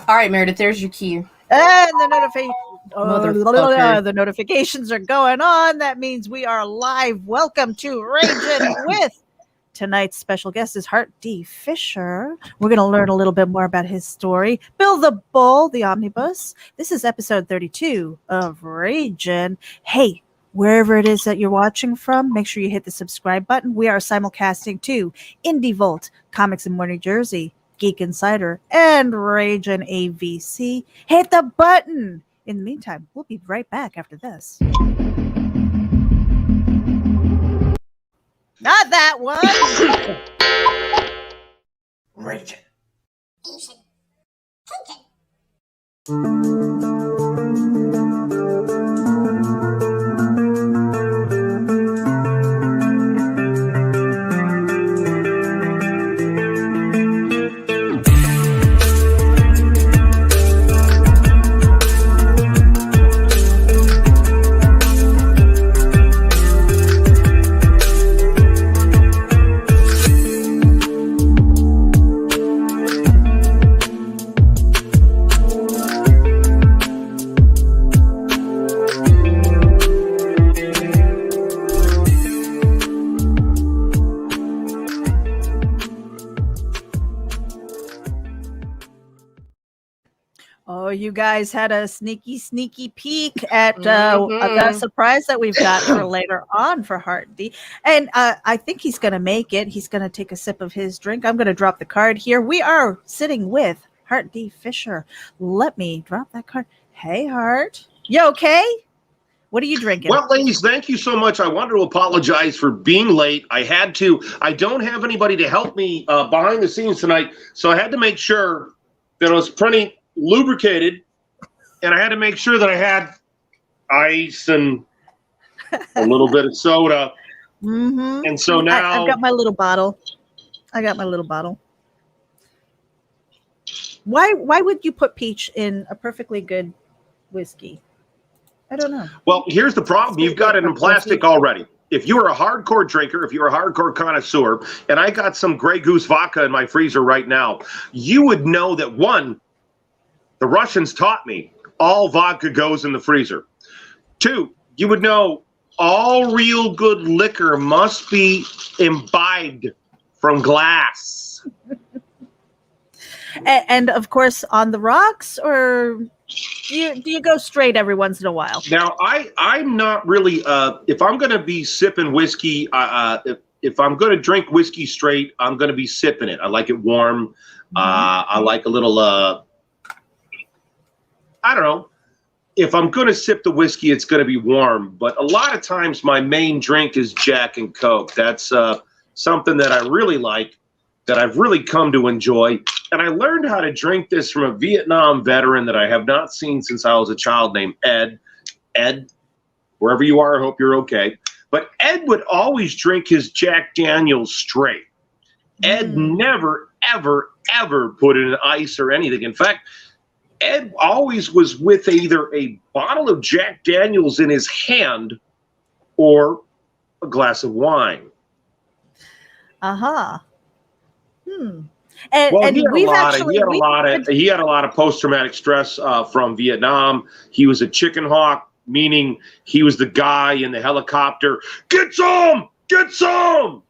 All right, Meredith, there's your key. And the Motherfucker. the notifications are going on. That means we are live. Welcome to RAGIN with tonight's special guest is HART D. Fisher. We're going to learn a little bit more about his story. Bill the Bull, the Omnibus. This is episode 32 of RAGIN. Hey, wherever it is that you're watching from, make sure you hit the subscribe button. We are simulcasting to Indie Volt, Comics in New Jersey, Geek Insider, and RAGIN AVC. Hit the button! In the meantime, we'll be right back after this. Not that one! RAGIN. Oh, you guys had a sneaky peek at a surprise that we've got for later on for HART D. And I think he's going to make it. He's going to take a sip of his drink. I'm going to drop the card here. We are sitting with HART D. Fisher. Let me drop that card. Hey, Hart. You okay? What are you drinking? Well, ladies, thank you so much. I wanted to apologize for being late. I had to. I don't have anybody to help me behind the scenes tonight, so I had to make sure that I was pretty lubricated, and I had to make sure that I had ice and a little bit of soda. Mm-hmm. And so now I've got my little bottle. Why would you put peach in a perfectly good whiskey? I don't know. Well, here's the problem. You've got it in plastic already. If you are a hardcore drinker, if you're a hardcore connoisseur, and I got some Grey Goose vodka in my freezer right now, you would know that, one, the Russians taught me all vodka goes in the freezer. Two, you would know all real good liquor must be imbibed from glass. And of course, on the rocks, or do you go straight every once in a while? Now, I'm not really, if I'm going to be sipping whiskey, if I'm going to drink whiskey straight, I'm going to be sipping it. I like it warm. I like a little, I don't know. If I'm going to sip the whiskey, it's going to be warm. But a lot of times my main drink is Jack and Coke. That's something that I really like, that I've really come to enjoy. And I learned how to drink this from a Vietnam veteran that I have not seen since I was a child named Ed. Ed, wherever you are, I hope you're okay. But Ed would always drink his Jack Daniels straight. Ed never, ever, ever put in ice or anything. In fact, Ed always was with either a bottle of Jack Daniels in his hand or a glass of wine. And Well, he had a lot of post-traumatic stress from Vietnam. He was a chicken hawk, meaning he was the guy in the helicopter. Get some! Get some!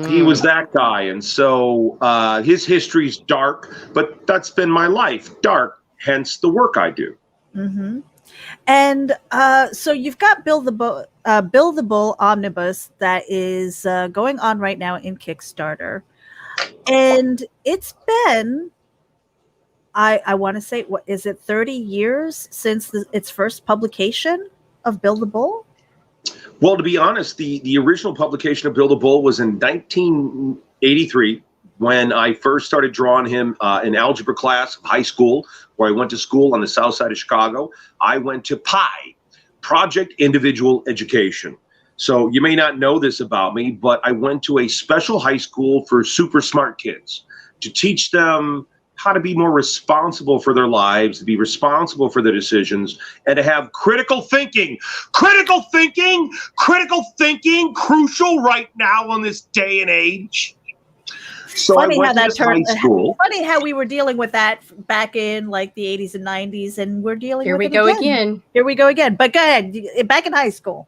He was that guy. And so his history's dark, but that's been my life, dark. Hence the work I do. And so you've got Bill the Bull Omnibus that is going on right now in Kickstarter. And it's been, I want to say, what is it, 30 years since its first publication of Bill the Bull? Well, to be honest, the original publication of Bill the Bull was in 1983 when I first started drawing him in algebra class of high school, where I went to school on the south side of Chicago. I went to PI, Project Individual Education. So you may not know this about me, but I went to a special high school for super smart kids to teach them how to be more responsible for their lives, to be responsible for their decisions, and to have critical thinking. Critical thinking, crucial right now in this day and age. So Funny I went how to that this high turned. school. Funny how we were dealing with that back in like the 80s and 90s, and we're dealing Here with we it go again. again. Here we go again. But go ahead. Back in high school.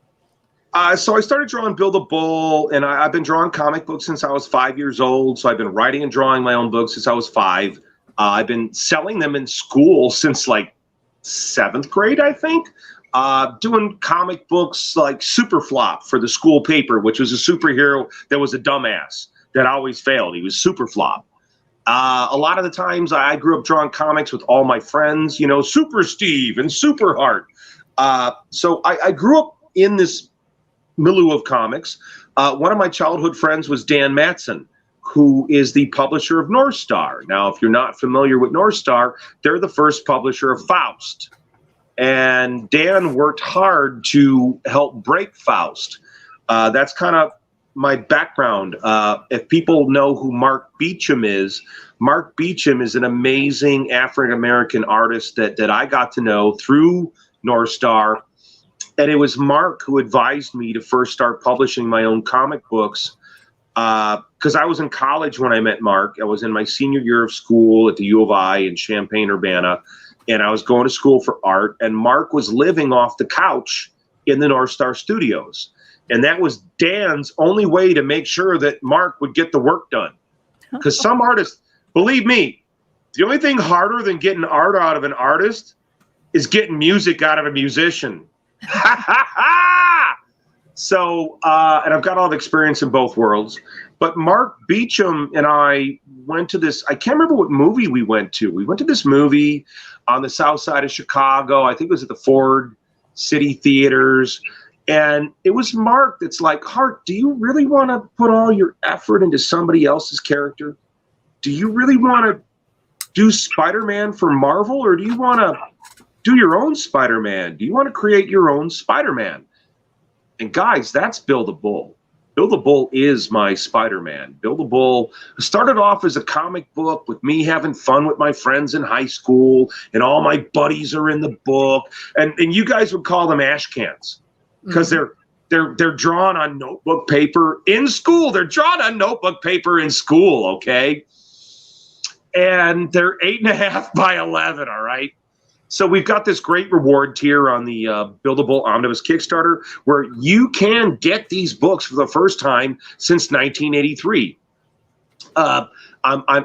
So I started drawing Bill the Bull, and I've been drawing comic books since I was 5 years old. So I've been writing and drawing my own books since I was 5. I've been selling them in school since like 7th grade, I think. Doing comic books like Super Flop for the school paper, which was a superhero that was a dumbass that always failed. He was Super Flop. A lot of the times I grew up drawing comics with all my friends, you know, Super Steve and Super Heart. So I grew up in this milieu of comics. One of my childhood friends was Dan Matson, who is the publisher of North Star. Now, if you're not familiar with North Star, they're the first publisher of Faust. And Dan worked hard to help break Faust. That's kind of my background. If people know who Mark Beecham is an amazing African-American artist that I got to know through North Star. And it was Mark who advised me to first start publishing my own comic books, because I was in college when I met Mark. I was in my senior year of school at the U of I in Champaign-Urbana, and I was going to school for art, and Mark was living off the couch in the North Star Studios. And that was Dan's only way to make sure that Mark would get the work done. Because some artists, believe me, the only thing harder than getting art out of an artist is getting music out of a musician. So, and I've got all the experience in both worlds. But Mark Beecham and I went to this, I can't remember what movie we went to. We went to this movie on the south side of Chicago. I think it was at the Ford City Theaters. And it was Mark that's like, Hart, do you really want to put all your effort into somebody else's character? Do you really want to do Spider-Man for Marvel, or do you want to do your own Spider-Man? Do you want to create your own Spider-Man? And guys, that's Bill the Bull. Bill the Bull is my Spider-Man. Bill the Bull started off as a comic book with me having fun with my friends in high school, and all my buddies are in the book. And you guys would call them ash cans, because they're drawn on notebook paper in school. They're drawn on notebook paper in school, okay? And they're 8.5 by 11, all right? So we've got this great reward tier on the Bill the Bull Omnibus Kickstarter, where you can get these books for the first time since 1983. I'm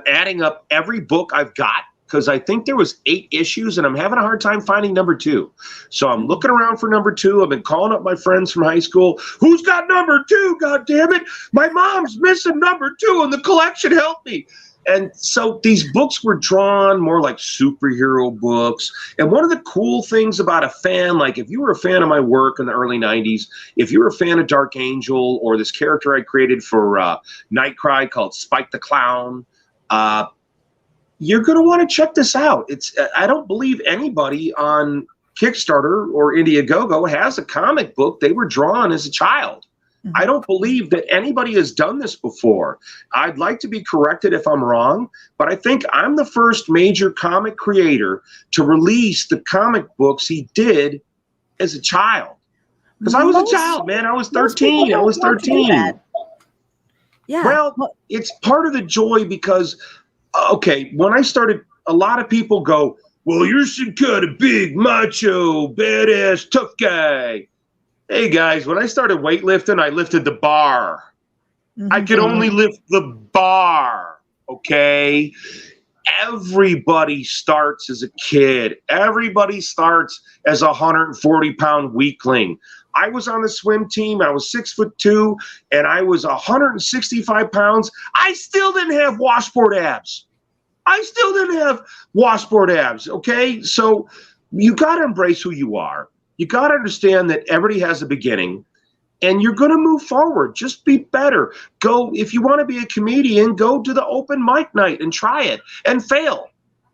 adding up every book I've got, because I think there was 8 issues, and I'm having a hard time finding number 2. So I'm looking around for number 2. I've been calling up my friends from high school. Who's got number 2? God damn it! My mom's missing number 2 in the collection. Help me! And so these books were drawn more like superhero books. And one of the cool things about a fan, like if you were a fan of my work in the early 90s, if you were a fan of Dark Angel or this character I created for Nightcry called Spike the Clown, you're going to want to check this out. I don't believe anybody on Kickstarter or Indiegogo has a comic book they were drawn as a child. I don't believe that anybody has done this before. I'd like to be corrected if I'm wrong, but I think I'm the first major comic creator to release the comic books he did as a child. Because I was a child, man. I was 13. Yeah. Well, it's part of the joy because, okay, when I started, a lot of people go, well, you're some kind of big, macho, badass, tough guy. Hey guys, when I started weightlifting, I lifted the bar. I could only lift the bar, okay? Everybody starts as a kid. Everybody starts as a 140-pound weakling. I was on the swim team. I was 6'2", and I was 165 pounds. I still didn't have washboard abs. Okay? So you got to embrace who you are. You got to understand that everybody has a beginning, and you're going to move forward. Just be better. Go, if you want to be a comedian, go to the open mic night and try it and fail.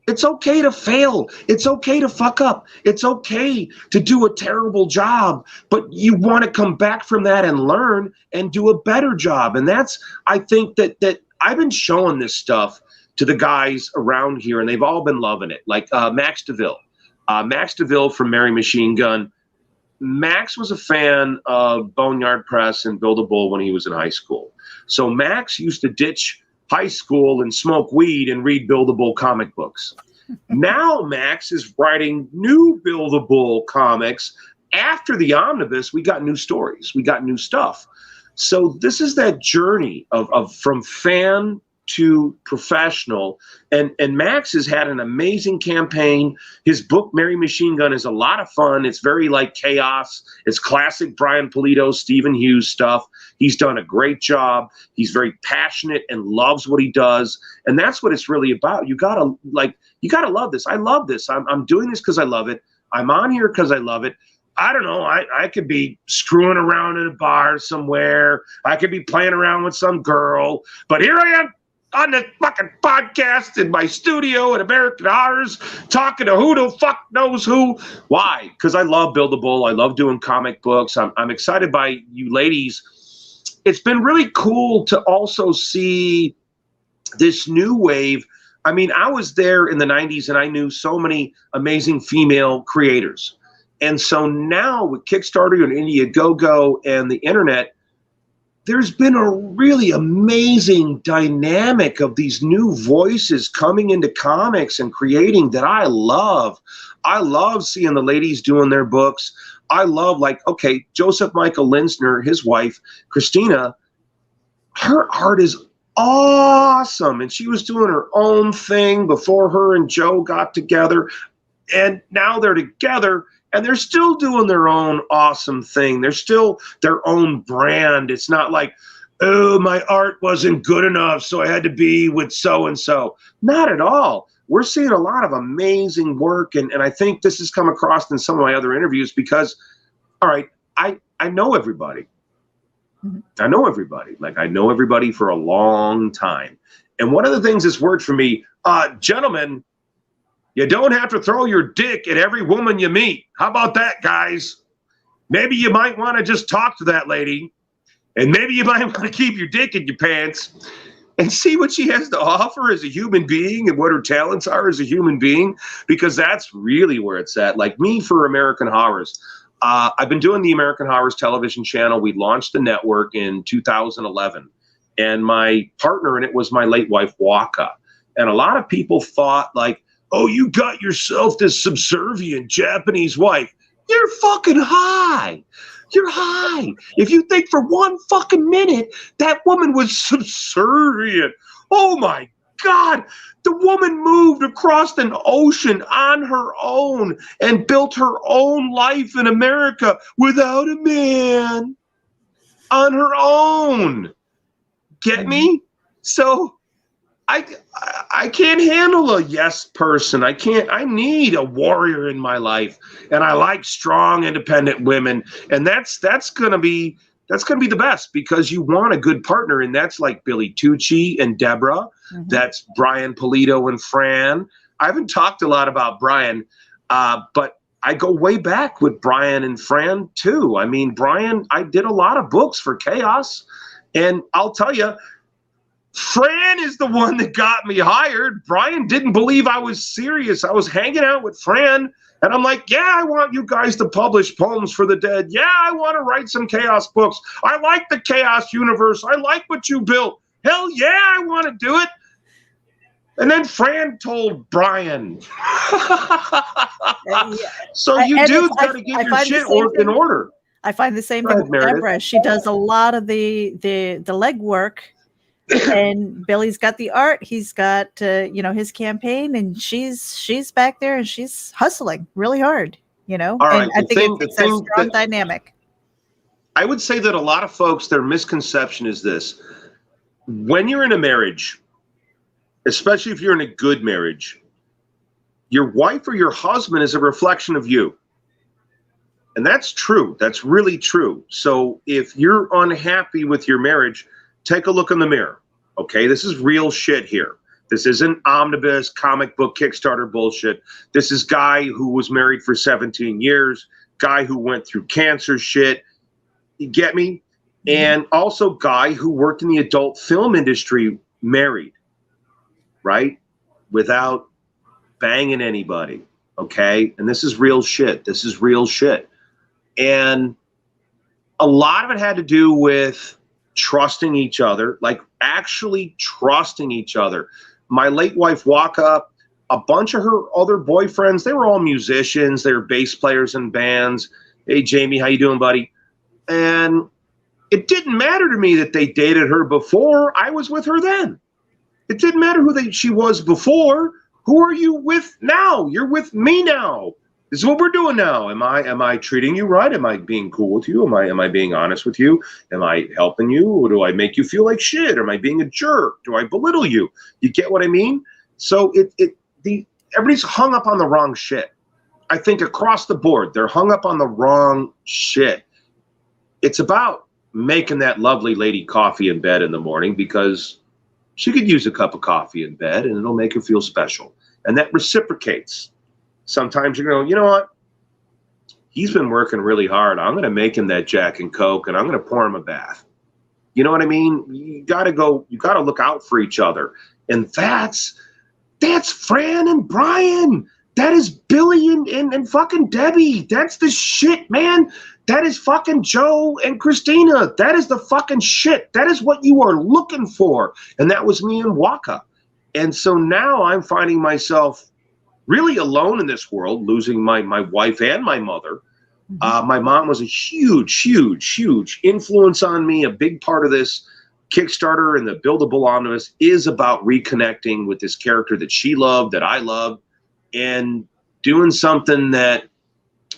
It's okay to fail. It's okay to fuck up. It's okay to do a terrible job, but you want to come back from that and learn and do a better job. And that's, I think that I've been showing this stuff to the guys around here, and they've all been loving it. Like Max DeVille. Max DeVille from Mary Machine Gun. Max was a fan of Boneyard Press and Bill the Bull when he was in high school. So Max used to ditch high school and smoke weed and read buildable comic books. Now Max is writing new buildable comics. After the omnibus, we got new stories. We got new stuff. So this is that journey of from fan to professional. And Max has had an amazing campaign. His book, Mary Machine Gun, is a lot of fun. It's very like chaos. It's classic Brian Pulido, Stephen Hughes stuff. He's done a great job. He's very passionate and loves what he does. And that's what it's really about. You gotta love this. I love this. I'm doing this because I love it. I'm on here because I love it. I don't know. I could be screwing around in a bar somewhere. I could be playing around with some girl. But here I am on this fucking podcast in my studio at American Horrors, talking to who the fuck knows who. Why? Because I love buildable. I love doing comic books. I'm excited by you ladies. It's been really cool to also see this new wave. I mean, I was there in the 90s and I knew so many amazing female creators. And so now with Kickstarter and Indiegogo and the internet, there's been a really amazing dynamic of these new voices coming into comics and creating that I love. I love seeing the ladies doing their books. I love, like, okay, Joseph Michael Linsner, his wife, Christina, her art is awesome. And she was doing her own thing before her and Joe got together. And now they're together. And they're still doing their own awesome thing. They're still their own brand. It's not like, oh, my art wasn't good enough, so I had to be with so-and-so. Not at all. We're seeing a lot of amazing work. And I think this has come across in some of my other interviews because, all right, I know everybody. I know everybody. Like, I know everybody for a long time. And one of the things that's worked for me, gentlemen, you don't have to throw your dick at every woman you meet. How about that, guys? Maybe you might want to just talk to that lady, and maybe you might want to keep your dick in your pants and see what she has to offer as a human being and what her talents are as a human being, because that's really where it's at. Like me for American Horrors. I've been doing the American Horrors television channel. We launched the network in 2011, and my partner in it was my late wife, Waka. And a lot of people thought, like, oh, you got yourself this subservient Japanese wife. You're fucking high. You're high. If you think for one fucking minute that woman was subservient. Oh my God. The woman moved across an ocean on her own and built her own life in America without a man. On her own. Get me? So I can't handle a yes person. I need a warrior in my life. And I like strong, independent women. And that's gonna be the best, because you want a good partner. And that's like Billy Tucci and Deborah. Mm-hmm. That's Brian Pulido and Fran. I haven't talked a lot about Brian, but I go way back with Brian and Fran too. I mean, Brian, I did a lot of books for Chaos. And I'll tell you, Fran is the one that got me hired. Brian didn't believe I was serious. I was hanging out with Fran, and I'm like, yeah, I want you guys to publish Poems for the Dead. Yeah, I want to write some Chaos books. I like the Chaos universe. I like what you built. Hell yeah, I want to do it. And then Fran told Brian. So you dudes got to get your shit in order. I find the same thing with Deborah. She does a lot of the legwork. And Billy's got the art. He's got his campaign, and she's back there and she's hustling really hard. All right, and I think it's a strong dynamic. I would say that a lot of folks, their misconception is this: when you're in a marriage, especially if you're in a good marriage, your wife or your husband is a reflection of you. And that's true. That's really true. So if you're unhappy with your marriage, take a look in the mirror. Okay, this is real shit here. This isn't omnibus, comic book, Kickstarter bullshit. This is guy who was married for 17 years, guy who went through cancer shit. You get me? And also guy who worked in the adult film industry, married, right? Without banging anybody, okay? And this is real shit. This is real shit. And a lot of it had to do with trusting each other, like actually trusting each other. My late wife, Waka, a bunch of her other boyfriends, they were all musicians. They were bass players in bands. Hey, Jamie, how you doing, buddy? And it didn't matter to me that they dated her before. I was with her then. It didn't matter who she was before. Who are you with now? You're with me now. This is what we're doing now. Am I treating you right? Am I being cool with you? Am I being honest with you? Am I helping you? Or do I make you feel like shit? Am I being a jerk? Do I belittle you? You get what I mean? So everybody's hung up on the wrong shit. I think across the board, they're hung up on the wrong shit. It's about making that lovely lady coffee in bed in the morning because she could use a cup of coffee in bed and it'll make her feel special. And that reciprocates. Sometimes you go, you know what? He's been working really hard. I'm going to make him that Jack and Coke and I'm going to pour him a bath. You know what I mean? You got to look out for each other. And that's Fran and Brian. That is Billy and fucking Debbie. That's the shit, man. That is fucking Joe and Christina. That is the fucking shit. That is what you are looking for. And that was me and Waka. And so now I'm finding myself really alone in this world, losing my wife and my mother. My mom was a huge, huge, huge influence on me. A big part of this Kickstarter and the Buildable Omnibus is about reconnecting with this character that she loved, that I loved, and doing something that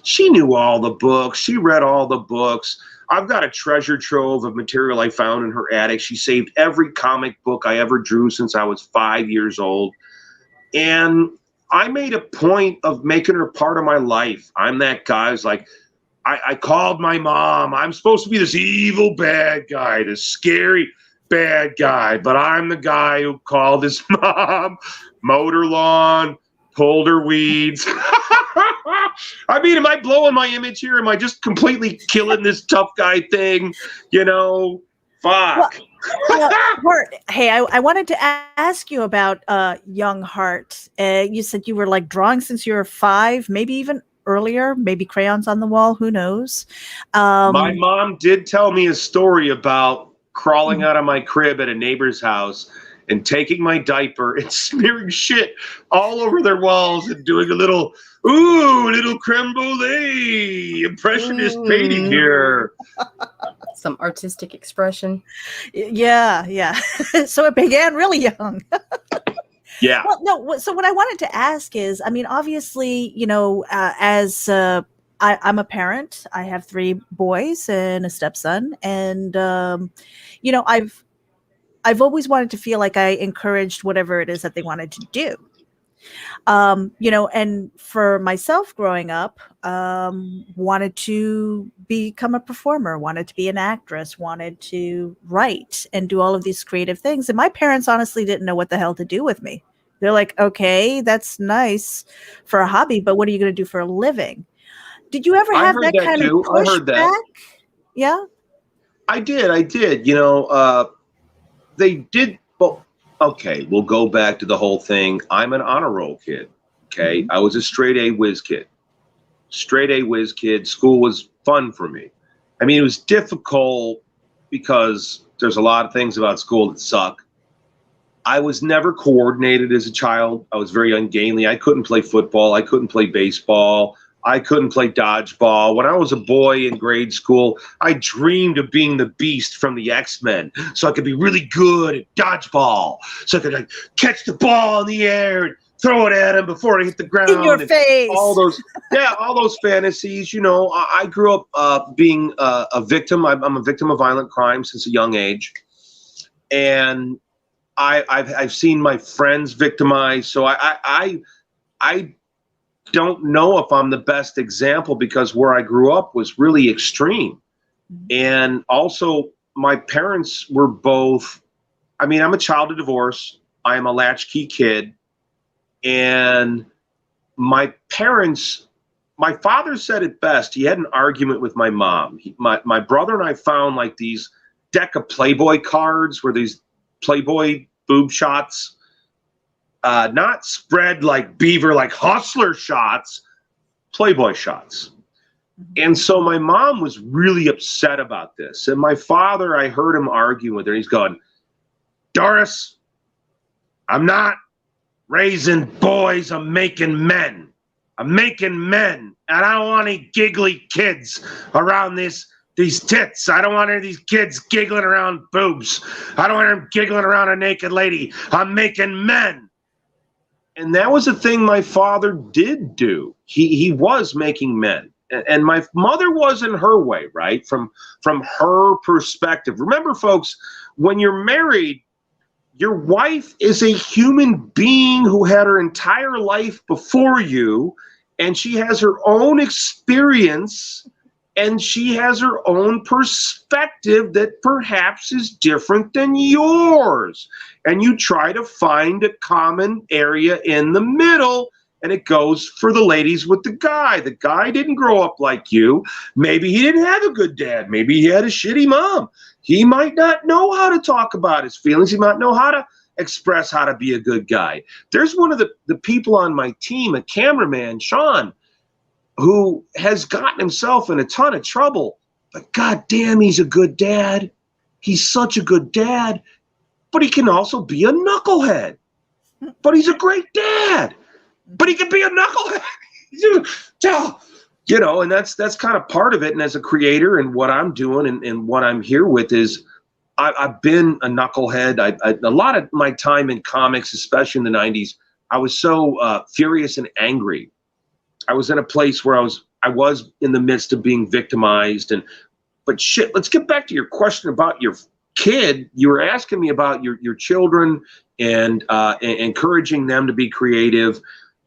she knew all the books. She read all the books. I've got a treasure trove of material I found in her attic. She saved every comic book I ever drew since I was 5 years old. And I made a point of making her part of my life. I'm that guy who's like, I called my mom. I'm supposed to be this evil bad guy, this scary bad guy, but I'm the guy who called his mom, mowed her lawn, pulled her weeds. I mean, am I blowing my image here? Am I just completely killing this tough guy thing? You know, fuck. Well, Hart, hey, I wanted to ask you about young Hart. You said you were like drawing since you were 5, maybe even earlier, maybe crayons on the wall, who knows? My mom did tell me a story about crawling out of my crib at a neighbor's house and taking my diaper and smearing shit all over their walls and doing a little creme brulee impressionist painting here. Some artistic expression. Yeah. So it began really young. Yeah. Well, no. So what I wanted to ask is, I mean, obviously, you know, I'm a parent. I have 3 boys and a stepson, and you know, I've always wanted to feel like I encouraged whatever it is that they wanted to do. You know, and for myself growing up, wanted to become a performer, wanted to be an actress, wanted to write and do all of these creative things. And my parents honestly didn't know what the hell to do with me. They're like, okay, that's nice for a hobby, but what are you going to do for a living? Did you ever have that kind of pushback? Yeah, I did. You know, they did. Well, okay, we'll go back to the whole thing. I'm an honor roll kid. Okay, I was a straight A whiz kid. Straight A whiz kid. School was fun for me. I mean, it was difficult because there's a lot of things about school that suck. I was never coordinated as a child. I was very ungainly. I couldn't play football. I couldn't play baseball. I couldn't play dodgeball. When I was a boy in grade school, I dreamed of being the Beast from the X-Men so I could be really good at dodgeball. So I could like catch the ball in the air and throw it at him before I hit the ground. In your face. All those fantasies. You know, I grew up being a victim. I'm a victim of violent crime since a young age. And I've seen my friends victimized. So I don't know if I'm the best example because where I grew up was really extreme. And also my parents were both, I mean, I'm a child of divorce. I am a latchkey kid. And my parents, my father said it best. He had an argument with my mom. My brother and I found like these deck of Playboy cards where these Playboy boob shots, not spread like beaver, like hustler shots, Playboy shots. And so my mom was really upset about this. And my father, I heard him arguing with her. He's going, Doris, I'm not raising boys, I'm making men. I'm making men. And I don't want any giggly kids around these tits. I don't want any of these kids giggling around boobs. I don't want them giggling around a naked lady. I'm making men. And that was a thing my father did do. He was making men. And my mother was in her way, right? From her perspective. Remember, folks, when you're married, your wife is a human being who had her entire life before you, and she has her own experience, and she has her own perspective that perhaps is different than yours. And you try to find a common area in the middle, and it goes for the ladies with the guy. The guy didn't grow up like you. Maybe he didn't have a good dad. Maybe he had a shitty mom. He might not know how to talk about his feelings. He might know how to express how to be a good guy. There's one of the people on my team, a cameraman, Sean, who has gotten himself in a ton of trouble. But God damn, he's a good dad. He's such a good dad. But he can also be a knucklehead. But he's a great dad. But he can be a knucklehead. You know, and that's kind of part of it. And as a creator, and what I'm doing and what I'm here with is I've been a knucklehead. A lot of my time in comics, especially in the 90s, I was so furious and angry. I was in a place where I was in the midst of being victimized. But shit, let's get back to your question about your kid. You were asking me about your children and encouraging them to be creative.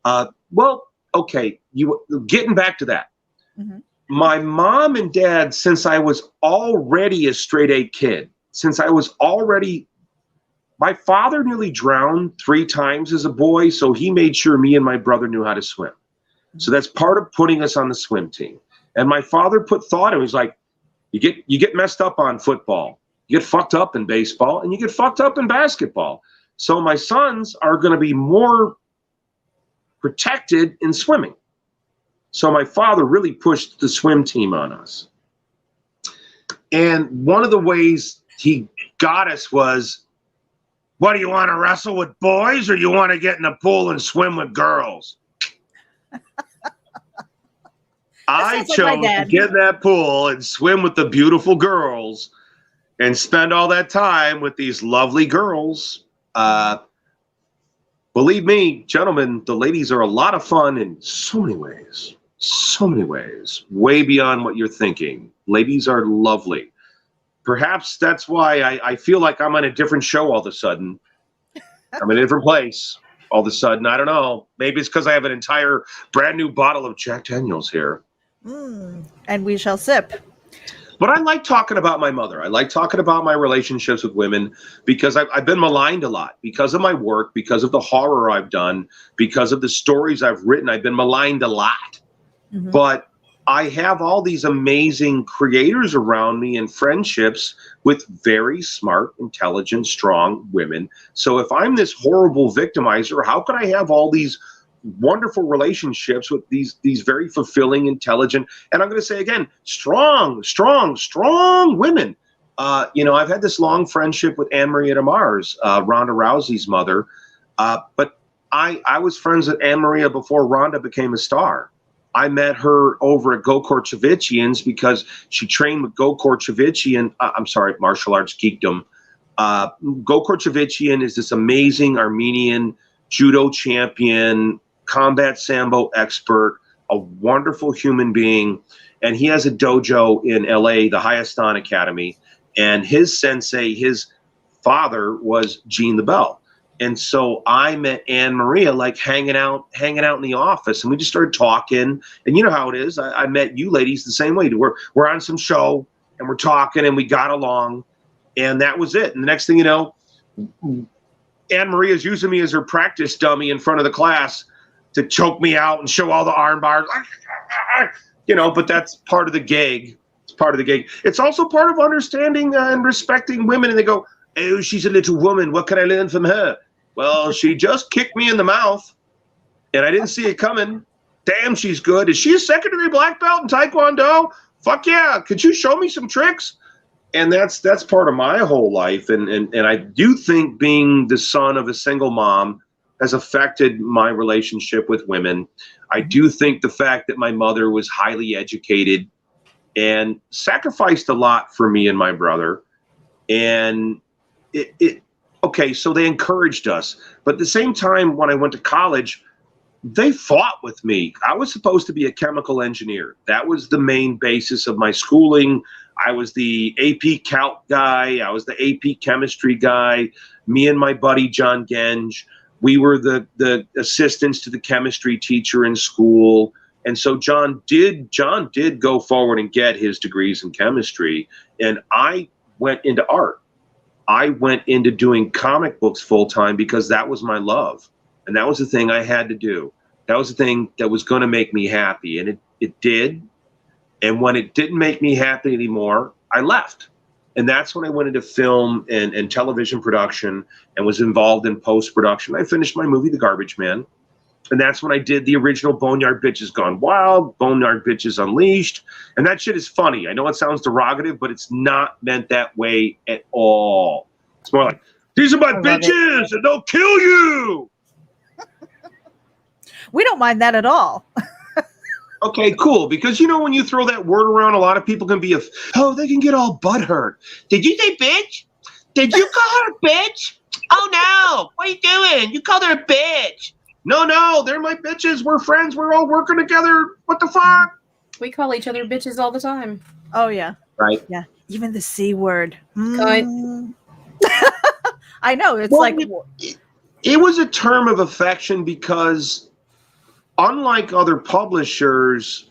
Well, okay, getting back to that. Mm-hmm. My mom and dad, since I was already a straight A kid, my father nearly drowned 3 times as a boy, so he made sure me and my brother knew how to swim. So that's part of putting us on the swim team. And my father put thought in. He was like, you get messed up on football, you get fucked up in baseball, and you get fucked up in basketball. So my sons are going to be more protected in swimming. So my father really pushed the swim team on us. And one of the ways he got us was, what, do you want to wrestle with boys, or you want to get in the pool and swim with girls? I chose to get in that pool and swim with the beautiful girls and spend all that time with these lovely girls. Believe me, gentlemen, the ladies are a lot of fun in so many ways, way beyond what you're thinking. Ladies are lovely. Perhaps that's why I feel like I'm on a different show all of a sudden. I'm in a different place all of a sudden. I don't know. Maybe it's because I have an entire brand new bottle of Jack Daniels here. And we shall sip. But I like talking about my mother. I like talking about my relationships with women because I've been maligned a lot because of my work, because of the horror I've done, because of the stories I've written. I've been maligned a lot. Mm-hmm. But I have all these amazing creators around me and friendships with very smart, intelligent, strong women. So if I'm this horrible victimizer, how could I have all these wonderful relationships with these very fulfilling, intelligent, and I'm going to say again, strong women. I've had this long friendship with Anne Marie Mars, Ronda Rousey's mother. But I was friends with Anne Maria before Ronda became a star. I met her over at Gokor Chivichian's because she trained with Gokor Chivichian. Martial Arts Geekdom. Gokor Chivichian is this amazing Armenian judo champion, combat sambo expert, a wonderful human being. And he has a dojo in LA, the Hayastan Academy. And his sensei, his father, was Gene the Bell. And so I met Anne Maria, like hanging out in the office, and we just started talking. And you know how it is. I met you ladies the same way. We're on some show and we're talking and we got along, and that was it. And the next thing you know, Anne Maria is using me as her practice dummy in front of the class to choke me out and show all the arm bars. But that's part of the gig. It's part of the gig. It's also part of understanding and respecting women. And they go, oh, she's a little woman. What can I learn from her? Well, she just kicked me in the mouth, and I didn't see it coming. Damn, she's good. Is she a secondary black belt in Taekwondo? Fuck yeah. Could you show me some tricks? And that's part of my whole life. And I do think being the son of a single mom has affected my relationship with women. I do think the fact that my mother was highly educated and sacrificed a lot for me and my brother. And okay, so they encouraged us. But at the same time, when I went to college, they fought with me. I was supposed to be a chemical engineer. That was the main basis of my schooling. I was the AP Calc guy. I was the AP Chemistry guy. Me and my buddy, John Genge, we were the assistants to the chemistry teacher in school. And so John did go forward and get his degrees in chemistry. And I went into art. I went into doing comic books full time because that was my love. And that was the thing I had to do. That was the thing that was going to make me happy. And it did. And when it didn't make me happy anymore, I left. And that's when I went into film and television production and was involved in post-production. I finished my movie, The Garbage Man. And that's when I did the original Boneyard Bitches Gone Wild, Boneyard Bitches Unleashed. And that shit is funny. I know it sounds derogative, but it's not meant that way at all. It's more like, these are my bitches and they'll kill you. We don't mind that at all. Okay, cool. Because, you know, when you throw that word around, a lot of people can be, they can get all butthurt. Did you say bitch? Did you call her a bitch? Oh, no. What are you doing? You called her a bitch. No, they're my bitches. We're friends. We're all working together. What the fuck? We call each other bitches all the time. Oh, yeah. Right. Yeah. Even the C word. Cut. I know. It's It was a term of affection because unlike other publishers,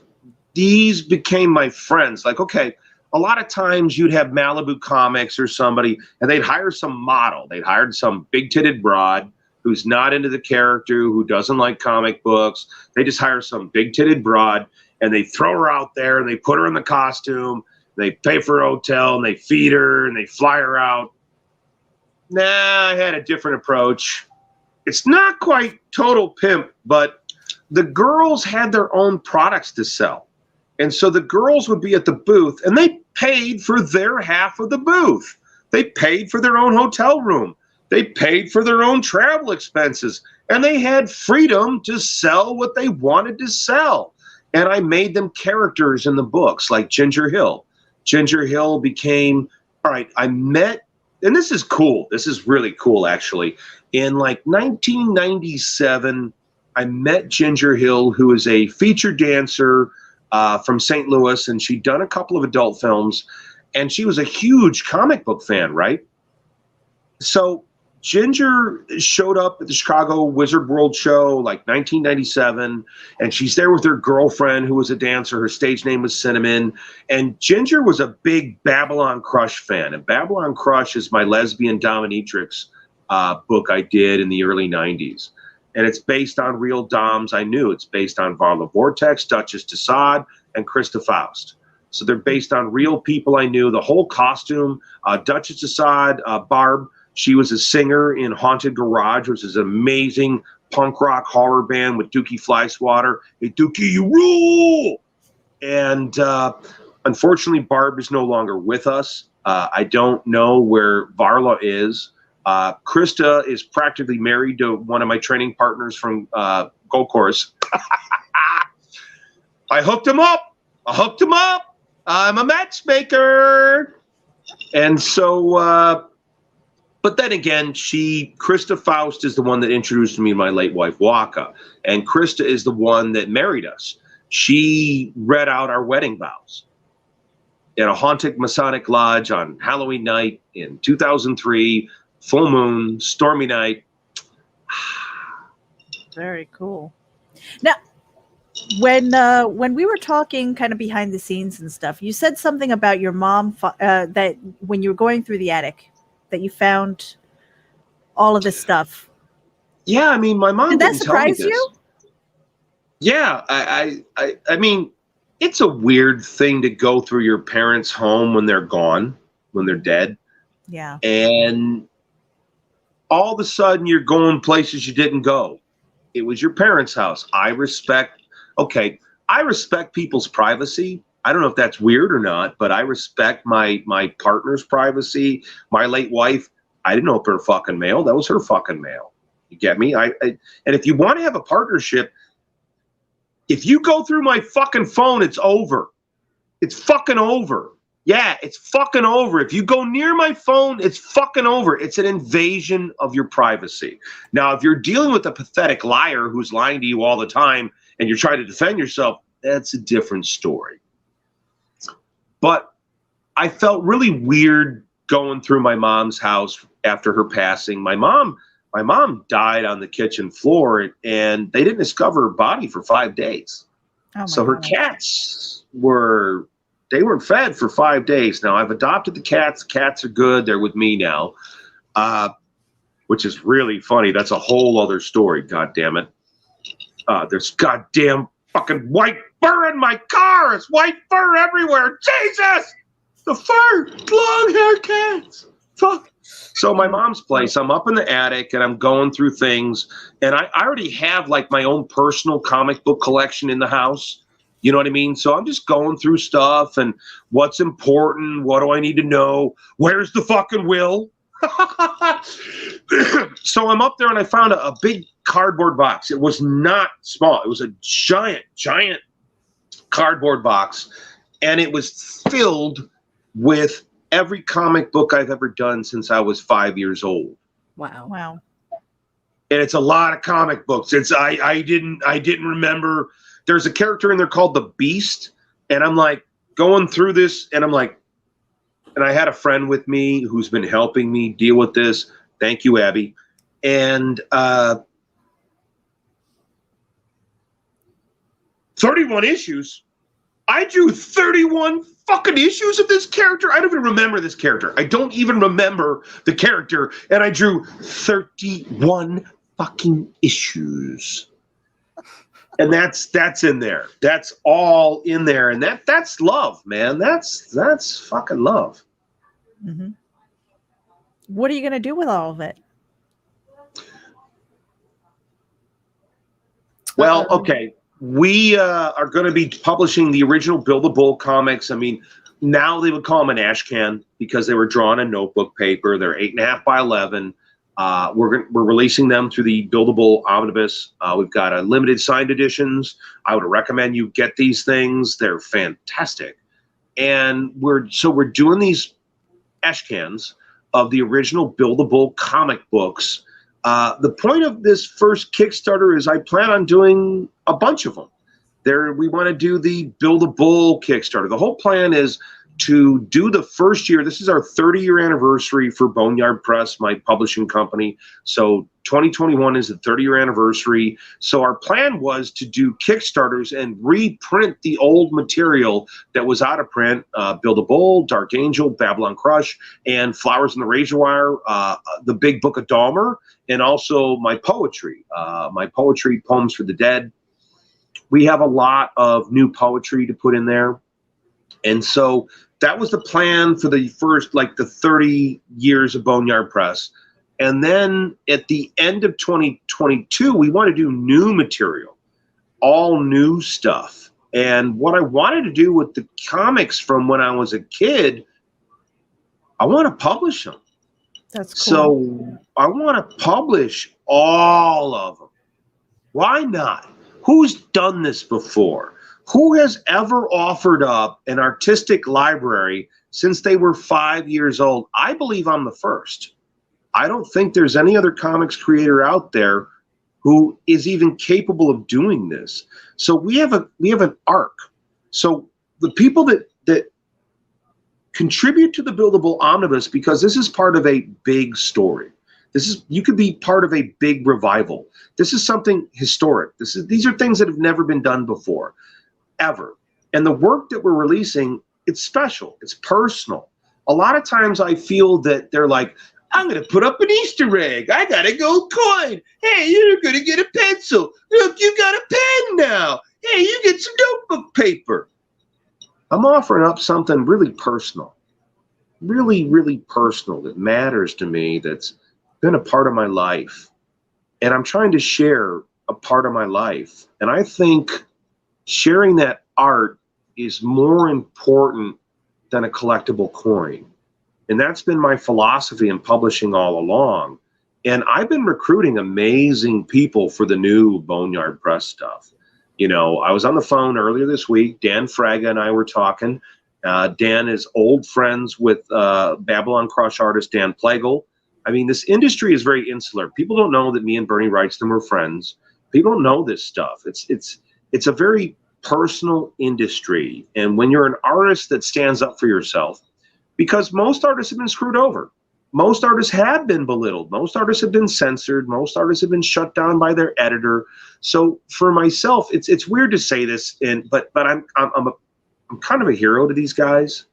these became my friends. Like, okay, a lot of times you'd have Malibu Comics or somebody, and they'd hire some model. They'd hire some big-titted broad who's not into the character, who doesn't like comic books. They just hire some big-titted broad, and they throw her out there, and they put her in the costume. They pay for her hotel, and they feed her, and they fly her out. Nah, I had a different approach. It's not quite total pimp, but the girls had their own products to sell. And so the girls would be at the booth, and they paid for their half of the booth. They paid for their own hotel room. They paid for their own travel expenses. And they had freedom to sell what they wanted to sell. And I made them characters in the books, like Ginger Hill. Ginger Hill became, all right, I met, and this is cool. This is really cool, actually. In like 1997, I met Ginger Hill, who is a featured dancer from St. Louis, and she'd done a couple of adult films, and she was a huge comic book fan, right? So Ginger showed up at the Chicago Wizard World show, like 1997, and she's there with her girlfriend, who was a dancer. Her stage name was Cinnamon, and Ginger was a big Babylon Crush fan, and Babylon Crush is my lesbian dominatrix book I did in the early 90s. And it's based on real doms I knew. It's based on Varla Vortex, Duchess Tassad, and Krista Faust. So they're based on real people I knew. The whole costume, Duchess Tassad, Barb, she was a singer in Haunted Garage, which is an amazing punk rock horror band with Dookie Flyswatter. Hey, Dookie, you rule! And unfortunately, Barb is no longer with us. I don't know where Varla is. Krista is practically married to one of my training partners from Gold Course. I hooked him up. I'm a matchmaker. And so, but then again, Krista Faust is the one that introduced me to my late wife, Waka. And Krista is the one that married us. She read out our wedding vows at a haunted Masonic lodge on Halloween night in 2003. Full moon, stormy night. Very cool. Now, when we were talking kind of behind the scenes and stuff, you said something about your mom that when you were going through the attic, that you found all of this stuff. Yeah, I mean, my mom did that didn't tell me surprise this. you? Yeah, I mean, it's a weird thing to go through your parents' home when they're gone, when they're dead. Yeah. And all of a sudden you're going places you didn't go. It was your parents' house. I respect okay, I respect people's privacy. I don't know if that's weird or not, but I respect my partner's privacy. My late wife, I didn't open her fucking mail. That was her fucking mail. You get me? And if you want to have a partnership, if you go through my fucking phone, it's over. It's fucking over. Yeah, it's fucking over. If you go near my phone, it's fucking over. It's an invasion of your privacy. Now, if you're dealing with a pathetic liar who's lying to you all the time and you're trying to defend yourself, that's a different story. But I felt really weird going through my mom's house after her passing. My mom died on the kitchen floor, and they didn't discover her body for 5 days. Oh so her God. cats weren't fed for 5 days. Now, I've adopted the cats. Cats are good. They're with me now, which is really funny. That's a whole other story, God damn it. There's goddamn fucking white fur in my car. It's white fur everywhere. Jesus! The fur! Long hair cats! Fuck. So my mom's place, I'm up in the attic and I'm going through things, and I already have like my own personal comic book collection in the house. You know what I mean? So I'm just going through stuff and what's important, what do I need to know, where's the fucking will? So I'm up there and I found a big cardboard box. It was not small. It was a giant cardboard box, and it was filled with every comic book I've ever done since I was 5 years old. Wow. Wow. And it's a lot of comic books. I didn't remember. There's a character in there called the Beast, and I'm like going through this, and I'm like, and I had a friend with me who's been helping me deal with this. Thank you, Abby. And 31 issues. I drew 31 fucking issues of this character. I don't even remember this character. I don't even remember the character. And I drew 31 fucking issues. And that's in there. That's all in there. And that's love, man. That's fucking love. Mm-hmm. What are you going to do with all of it? Well, okay. We are going to be publishing the original Bill the Bull comics. I mean, now they would call them an ash can because they were drawn in notebook paper. They're 8.5 by 11. We're releasing them through the Bill the Bull Omnibus. We've got a limited signed editions. I would recommend you get these things. They're fantastic. And we're doing these ash cans of the original Bill the Bull comic books. The point of this first Kickstarter is I plan on doing a bunch of them. We want to do the Bill the Bull Kickstarter. The whole plan is to do the first year. This is our 30-year anniversary for Boneyard Press, my publishing company. So 2021 is the 30-year anniversary. So our plan was to do Kickstarters and reprint the old material that was out of print, Bill the Bull, Dark Angel, Babylon Crush, and Flowers in the Razor Wire, the Big Book of Dahmer, and also my poetry, Poems for the Dead. We have a lot of new poetry to put in there. And so that was the plan for the first, like the 30 years of Boneyard Press. And then at the end of 2022, we want to do new material, all new stuff. And what I wanted to do with the comics from when I was a kid, I want to publish them. That's cool. So I want to publish all of them. Why not? Who's done this before? Who has ever offered up an artistic library since they were 5 years old? I believe I'm the first. I don't think there's any other comics creator out there who is even capable of doing this. So we have an arc. So the people that contribute to the Bill the Bull Omnibus, because this is part of a big story. You could be part of a big revival. This is something historic. These are things that have never been done before, ever. And the work that we're releasing, it's special. It's personal. A lot of times I feel that they're like, I'm going to put up an Easter egg. I got a gold coin. Hey, you're going to get a pencil. Look, you got a pen now. Hey, you get some notebook paper. I'm offering up something really personal, really, really personal that matters to me, that's been a part of my life. And I'm trying to share a part of my life. And I think sharing that art is more important than a collectible coin. And that's been my philosophy in publishing all along. And I've been recruiting amazing people for the new Boneyard Press stuff. You know, I was on the phone earlier this week. Dan Fraga and I were talking. Dan is old friends with Babylon Crush artist Dan Plagle. I mean, this industry is very insular. People don't know that me and Bernie Wrightston were friends. People don't know this stuff. It's a very personal industry. And when you're an artist that stands up for yourself, because most artists have been screwed over. Most artists have been belittled. Most artists have been censored. Most artists have been shut down by their editor. So for myself, it's weird to say this, but I'm kind of a hero to these guys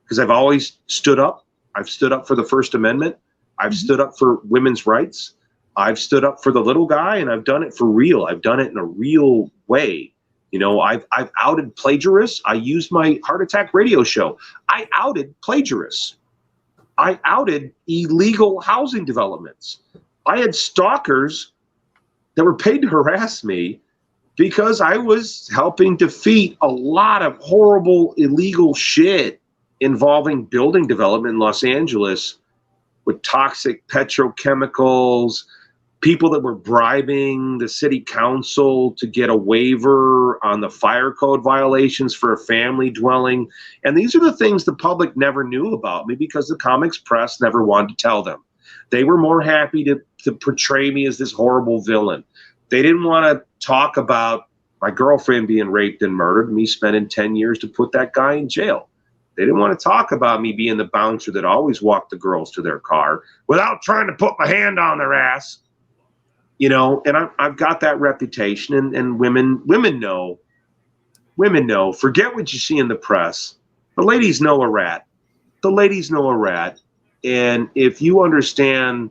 because I've always stood up. I've stood up for the First Amendment. I've stood up for women's rights. I've stood up for the little guy, and I've done it for real. I've done it in a real way. You know, I've outed plagiarists. I used my heart attack radio show. I outed plagiarists. I outed illegal housing developments. I had stalkers that were paid to harass me because I was helping defeat a lot of horrible illegal shit involving building development in Los Angeles with toxic petrochemicals, people that were bribing the city council to get a waiver on the fire code violations for a family dwelling. And these are the things the public never knew about me because the comics press never wanted to tell them. They were more happy to portray me as this horrible villain. They didn't want to talk about my girlfriend being raped and murdered, and me spending 10 years to put that guy in jail. They didn't want to talk about me being the bouncer that always walked the girls to their car without trying to put my hand on their ass. You know, and I've got that reputation, and women know. Women know. Forget what you see in the press. The ladies know a rat. The ladies know a rat. And if you understand,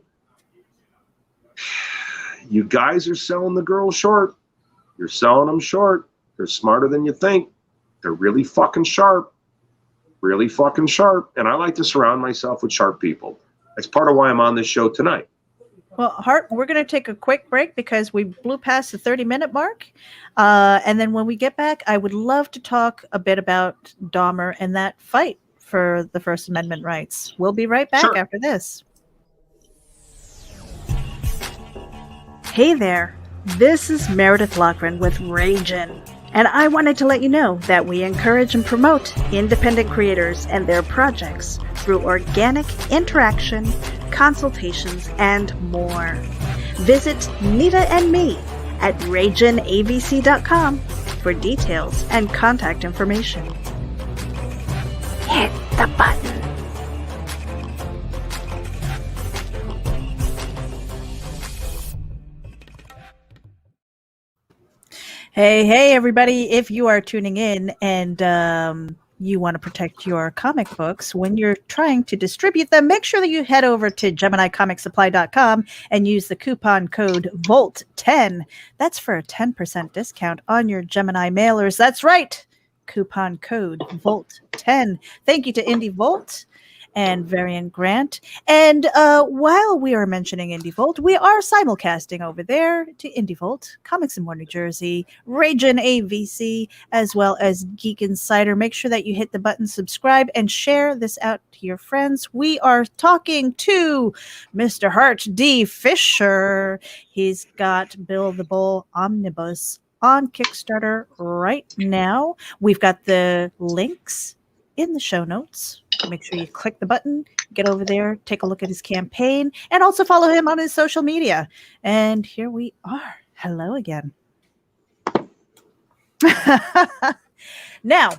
you guys are selling the girls short. You're selling them short. They're smarter than you think. They're really fucking sharp. Really fucking sharp. And I like to surround myself with sharp people. That's part of why I'm on this show tonight. Well, Hart, we're going to take a quick break because we blew past the 30-minute mark. And then when we get back, I would love to talk a bit about Dahmer and that fight for the First Amendment rights. We'll be right back after this. Hey there. This is Meredith Loughran with RAGIN. And I wanted to let you know that we encourage and promote independent creators and their projects through organic interaction, consultations, and more. Visit Nita and me at RAGINAVC.com for details and contact information. Hit the button. Hey, everybody. If you are tuning in and you want to protect your comic books when you're trying to distribute them, make sure that you head over to GeminiComicSupply.com and use the coupon code VOLT10. That's for a 10% discount on your Gemini mailers. That's right. Coupon code VOLT10. Thank you to Indie Volt and Varian Grant. And while we are mentioning Indie Volt, we are simulcasting over there to Indie Volt, Comics in More New Jersey, RAGIN AVC, as well as Geek Insider. Make sure that you hit the button subscribe and share this out to your friends. We are talking to Mr. HART D. Fisher. He's got Bill the Bull Omnibus on Kickstarter right now. We've got the links in the show notes. Make sure you click the button, get over there, take a look at his campaign, and also follow him on his social media. And here we are. Hello again. Now,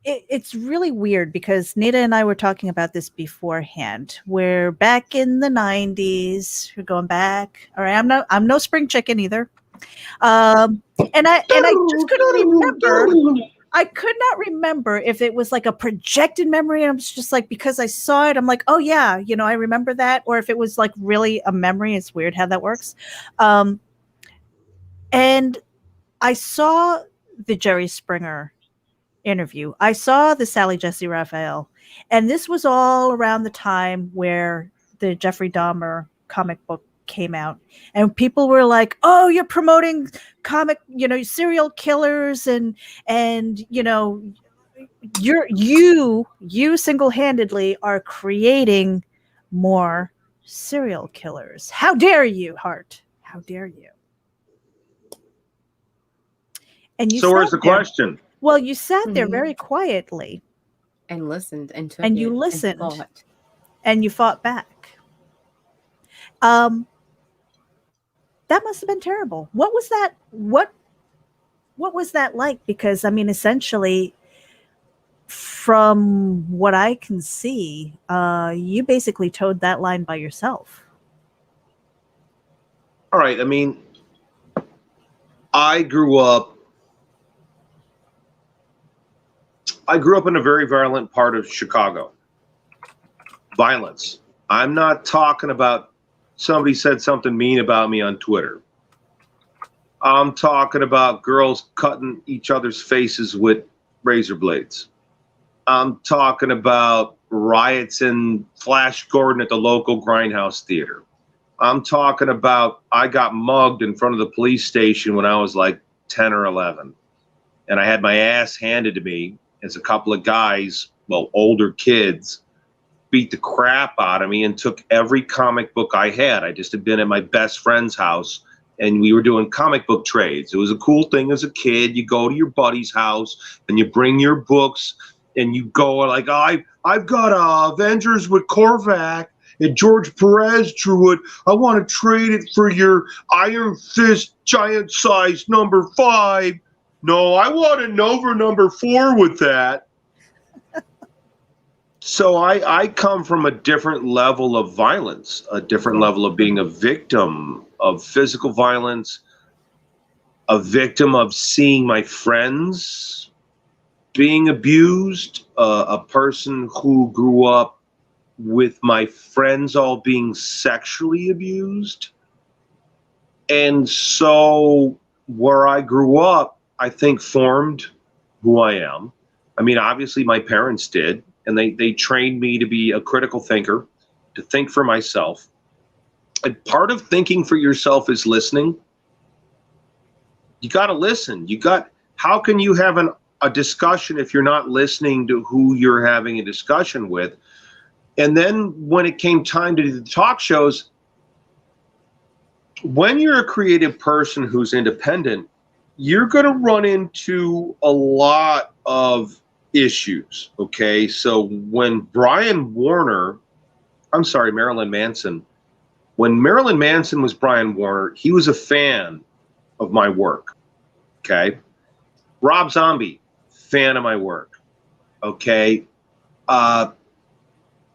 it's really weird because Nita and I were talking about this beforehand. We're back in the 90s. We're going back. All right, I'm no spring chicken either. And I just couldn't remember. I could not remember if it was like a projected memory. And I was just like, because I saw it, I'm like, oh yeah, you know, I remember that. Or if it was like really a memory. It's weird how that works. And I saw the Jerry Springer interview. I saw the Sally Jesse Raphael. And this was all around the time where the Jeffrey Dahmer comic book came out, and people were like, "Oh, you're promoting comic, serial killers, and you single-handedly are creating more serial killers. How dare you, Hart? How dare you?" And you So where's sat the there. question? Well, you sat there very quietly, And listened and took and it you listened, and fought. and you fought back. That must have been terrible. What was that? What was that like? Because I mean, essentially, from what I can see, you basically towed that line by yourself. All right. I mean, I grew up in a very violent part of Chicago. Violence. I'm not talking about somebody said something mean about me on Twitter. I'm talking about girls cutting each other's faces with razor blades. I'm talking about riots in Flash Gordon at the local Grindhouse Theater. I'm talking about I got mugged in front of the police station when I was like 10 or 11. And I had my ass handed to me as a couple of guys, well, older kids, beat the crap out of me and took every comic book I had. I just had been at my best friend's house and we were doing comic book trades. It was a cool thing as a kid. You go to your buddy's house and you bring your books and you go like, I've got Avengers with Korvac and George Perez drew it. I want to trade it for your Iron Fist giant size number 5. No, I want a Nova number 4 with that. So I come from a different level of violence, a different level of being a victim of physical violence, a victim of seeing my friends being abused, a person who grew up with my friends all being sexually abused. And so where I grew up, I think formed who I am. I mean, obviously my parents did. And they trained me to be a critical thinker, to think for myself. And part of thinking for yourself is listening. You got to listen. How can you have a discussion if you're not listening to who you're having a discussion with? And then when it came time to do the talk shows, when you're a creative person who's independent, you're going to run into a lot of issues. Okay, so when Marilyn Manson, when Marilyn Manson was Brian Warner, he was a fan of my work. Okay, Rob Zombie, fan of my work. Okay,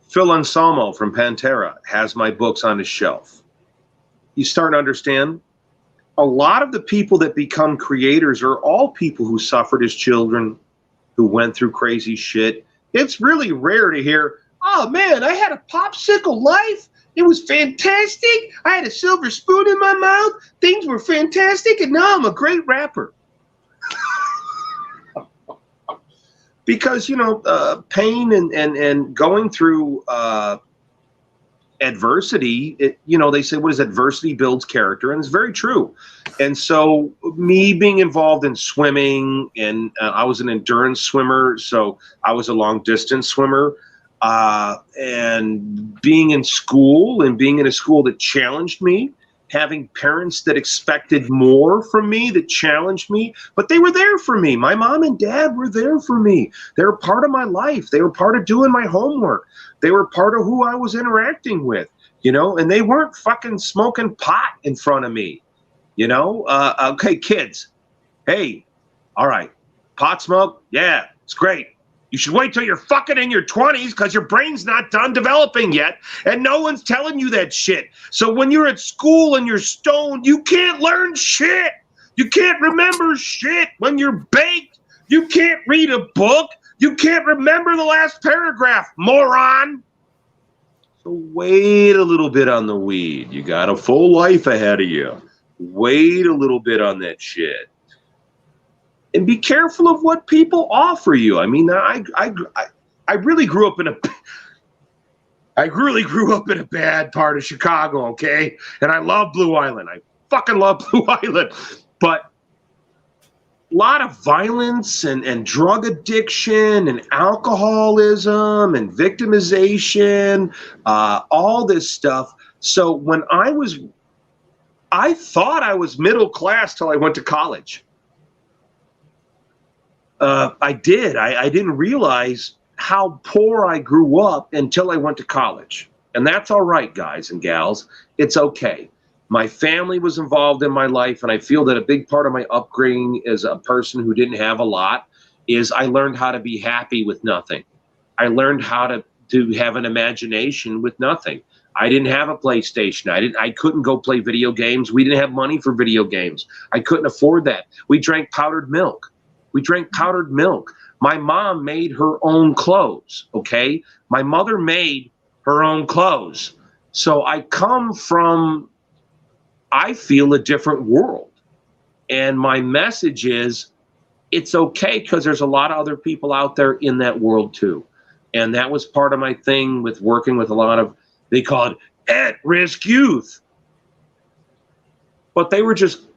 Phil Anselmo from Pantera has my books on his shelf. You start to understand a lot of the people that become creators are all people who suffered as children, who went through crazy shit. It's really rare to hear, oh man, I had a popsicle life. It was fantastic. I had a silver spoon in my mouth. Things were fantastic. And now I'm a great rapper. Because, pain and going through adversity, they say, what is adversity builds character? And it's very true. And so me being involved in swimming, and I was an endurance swimmer, so I was a long distance swimmer, and being in school and being in a school that challenged me, having parents that expected more from me, that challenged me, but they were there for me. My mom and dad were there for me. They were part of my life. They were part of doing my homework. They were part of who I was interacting with, and they weren't fucking smoking pot in front of me, okay, kids, hey, all right, pot smoke, yeah, it's great. You should wait till you're fucking in your 20s because your brain's not done developing yet, and no one's telling you that shit. So when you're at school and you're stoned, you can't learn shit. You can't remember shit when you're baked. You can't read a book. You can't remember the last paragraph, moron. So wait a little bit on the weed. You got a full life ahead of you. Wait a little bit on that shit. And be careful of what people offer you. I mean, I really grew up in I really grew up in a bad part of Chicago, okay? And I love Blue Island. I fucking love Blue Island. But a lot of violence and drug addiction and alcoholism and victimization, all this stuff. So when I thought I was middle class till I went to college. I did. I didn't realize how poor I grew up until I went to college. And that's all right, guys and gals. It's okay. My family was involved in my life, and I feel that a big part of my upbringing as a person who didn't have a lot is I learned how to be happy with nothing. I learned how to have an imagination with nothing. I didn't have a PlayStation. I couldn't go play video games. We didn't have money for video games. I couldn't afford that. We drank powdered milk. My mom made her own clothes, okay? My mother made her own clothes. So I come from, I feel, a different world. And my message is, it's okay, because there's a lot of other people out there in that world too. And that was part of my thing with working with a lot of, they call it at-risk youth. But they were just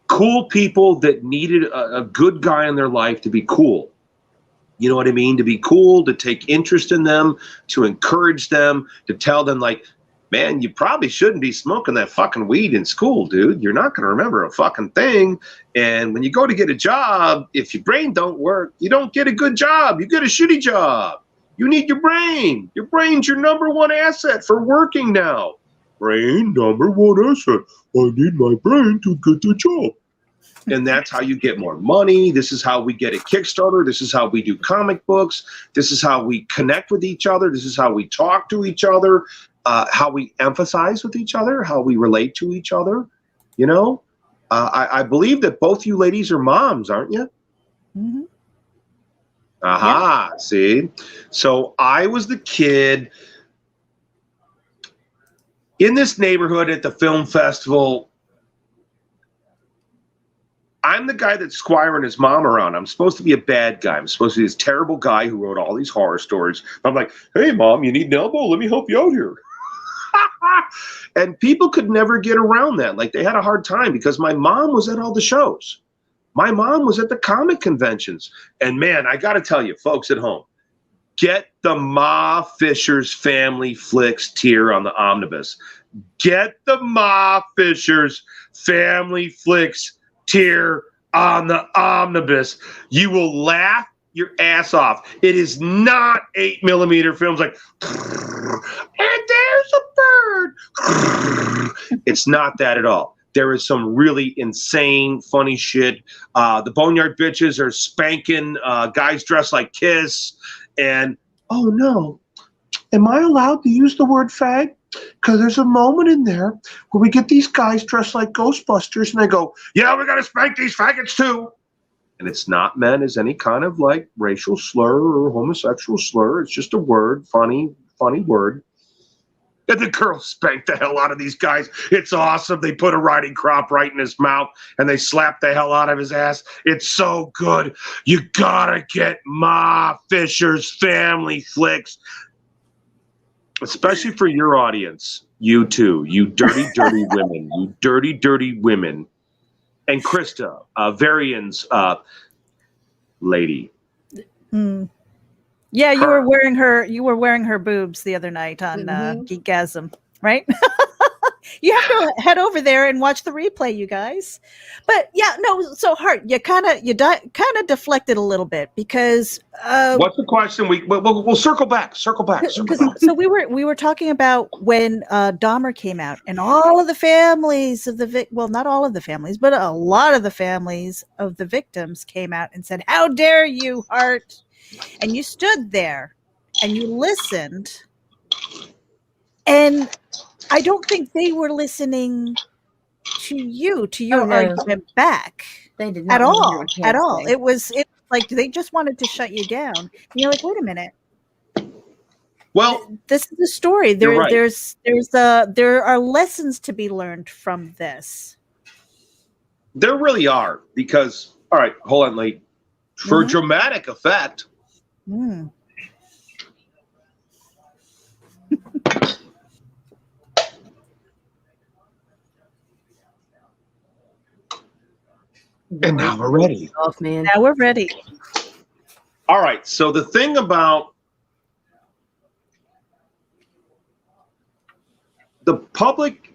cool people that needed a good guy in their life to be cool. You know what I mean? To be cool, to take interest in them, to encourage them, to tell them, like, man, you probably shouldn't be smoking that fucking weed in school, dude. You're not going to remember a fucking thing. And when you go to get a job, if your brain don't work, you don't get a good job. You get a shitty job. You need your brain. Your brain's your number one asset for working now. Brain, number one asset. I need my brain to get the job. And that's how you get more money. This is how we get a Kickstarter. This is how we do comic books. This is how we connect with each other. This is how we talk to each other, how we emphasize with each other, how we relate to each other. You know, I believe that both you ladies are moms, aren't you? Mm-hmm. Aha, yeah. See? So I was the kid in this neighborhood at the film festival. I'm the guy that's squiring his mom around. I'm supposed to be a bad guy. I'm supposed to be this terrible guy who wrote all these horror stories. I'm like, hey, Mom, you need an elbow? Let me help you out here. And people could never get around that. Like, they had a hard time because my mom was at all the shows. My mom was at the comic conventions. And, man, I got to tell you, folks at home, get the Ma Fisher's Family Flicks tier on the Omnibus. Get the Ma Fisher's Family Flicks tier on the Omnibus. You will laugh your ass off. It is not 8mm films like, and there's a bird. It's not that at all. There is some really insane, funny shit. The Boneyard bitches are spanking guys dressed like Kiss. And, oh no, am I allowed to use the word fag? Because there's a moment in there where we get these guys dressed like Ghostbusters and they go, yeah, we got to spank these faggots too. And it's not meant as any kind of like racial slur or homosexual slur. It's just a word, funny word. And the girls spank the hell out of these guys. It's awesome. They put a riding crop right in his mouth and they slap the hell out of his ass. It's so good. You gotta get Ma Fisher's Family Flicks. Especially for your audience. You too. You dirty, dirty women. You dirty, dirty women. And Krista, Varian's lady. Mm. Yeah, you were wearing her boobs the other night on Geekgasm, right? You have to head over there and watch the replay, you guys. But yeah, no. So Hart, you kind of deflected a little bit because. What's the question? We'll circle back. So we were talking about when Dahmer came out, and all of the families of not all of the families, but a lot of the families of the victims came out and said, "How dare you, Hart?" And you stood there and you listened, and I don't think they were listening to your argument back. They did not at all. It was like they just wanted to shut you down. And you're like, wait a minute. Well, this is the story. There are lessons to be learned from this. There really are, because all right, hold on, Lee. For dramatic effect. And now we're ready. Off, man. Now we're ready. All right. So the thing about the public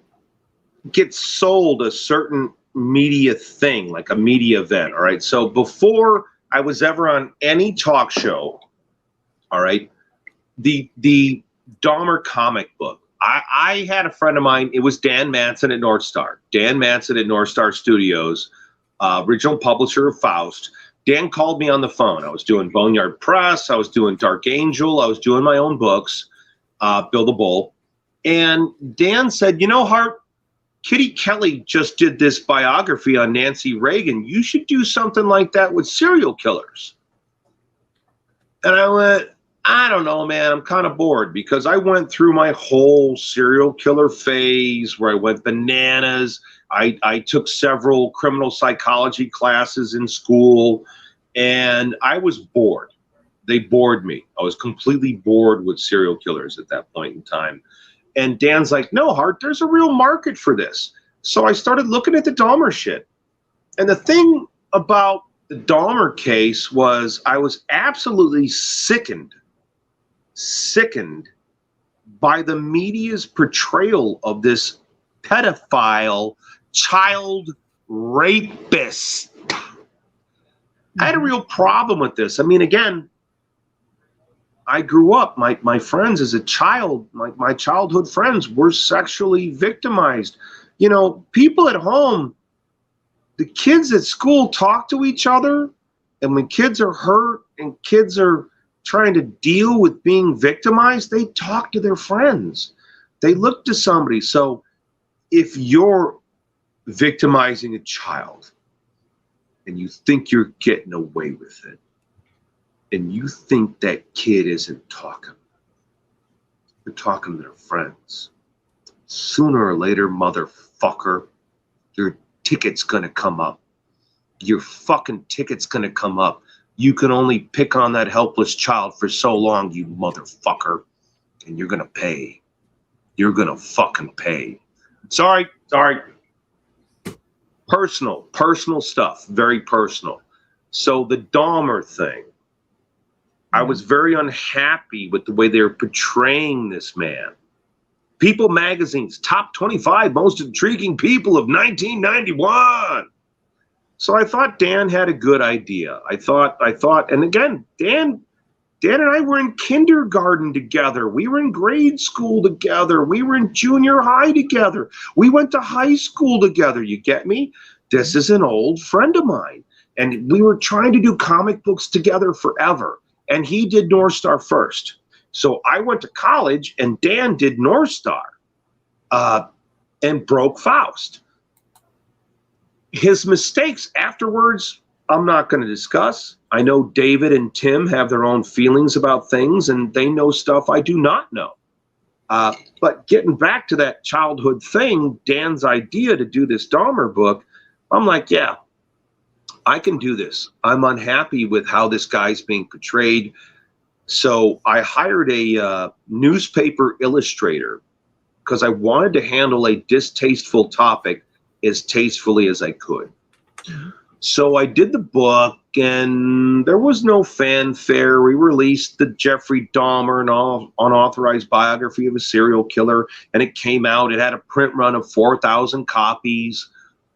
gets sold a certain media thing, like a media event. All right. So before I was ever on any talk show, all right, the Dahmer comic book, I had a friend of mine. It was Dan Manson at North Star. Dan Manson at North Star Studios, original publisher of Faust. Dan called me on the phone. I was doing Boneyard Press. I was doing Dark Angel. I was doing my own books, Bill the Bull. And Dan said, you know, Hart, Kitty Kelly just did this biography on Nancy Reagan. You should do something like that with serial killers. And I went, I don't know, man. I'm kind of bored because I went through my whole serial killer phase where I went bananas. I took several criminal psychology classes in school, and I was bored. They bored me. I was completely bored with serial killers at that point in time. And Dan's like, no, Hart, there's a real market for this. So I started looking at the Dahmer shit. And the thing about the Dahmer case was I was absolutely sickened by the media's portrayal of this pedophile child rapist. I had a real problem with this. I mean, again, I grew up, my friends as a child, my childhood friends were sexually victimized. You know, people at home, the kids at school talk to each other, and when kids are hurt and kids are trying to deal with being victimized, they talk to their friends. They look to somebody. So if you're victimizing a child and you think you're getting away with it, and you think that kid isn't talking, they're talking to their friends, sooner or later, motherfucker, your ticket's gonna come up. Your fucking ticket's gonna come up. You can only pick on that helpless child for so long, you motherfucker, and you're gonna pay. You're gonna fucking pay. Sorry. Personal stuff, very personal. So the Dahmer thing, I was very unhappy with the way they were portraying this man. People magazine's top 25 most intriguing people of 1991. So I thought Dan had a good idea. I thought, and again, Dan and I were in kindergarten together. We were in grade school together. We were in junior high together. We went to high school together. You get me? This is an old friend of mine. And we were trying to do comic books together forever. And he did North Star first. So I went to college and Dan did North Star and broke Faust. His mistakes afterwards, I'm not going to discuss. I know David and Tim have their own feelings about things, and they know stuff I do not know. But getting back to that childhood thing, Dan's idea to do this Dahmer book, I'm like, yeah, I can do this. I'm unhappy with how this guy's being portrayed. So I hired a newspaper illustrator because I wanted to handle a distasteful topic as tastefully as I could. So I did the book, and there was no fanfare. We released the Jeffrey Dahmer and unauthorized biography of a serial killer, and it came out. It had a print run of 4,000 copies.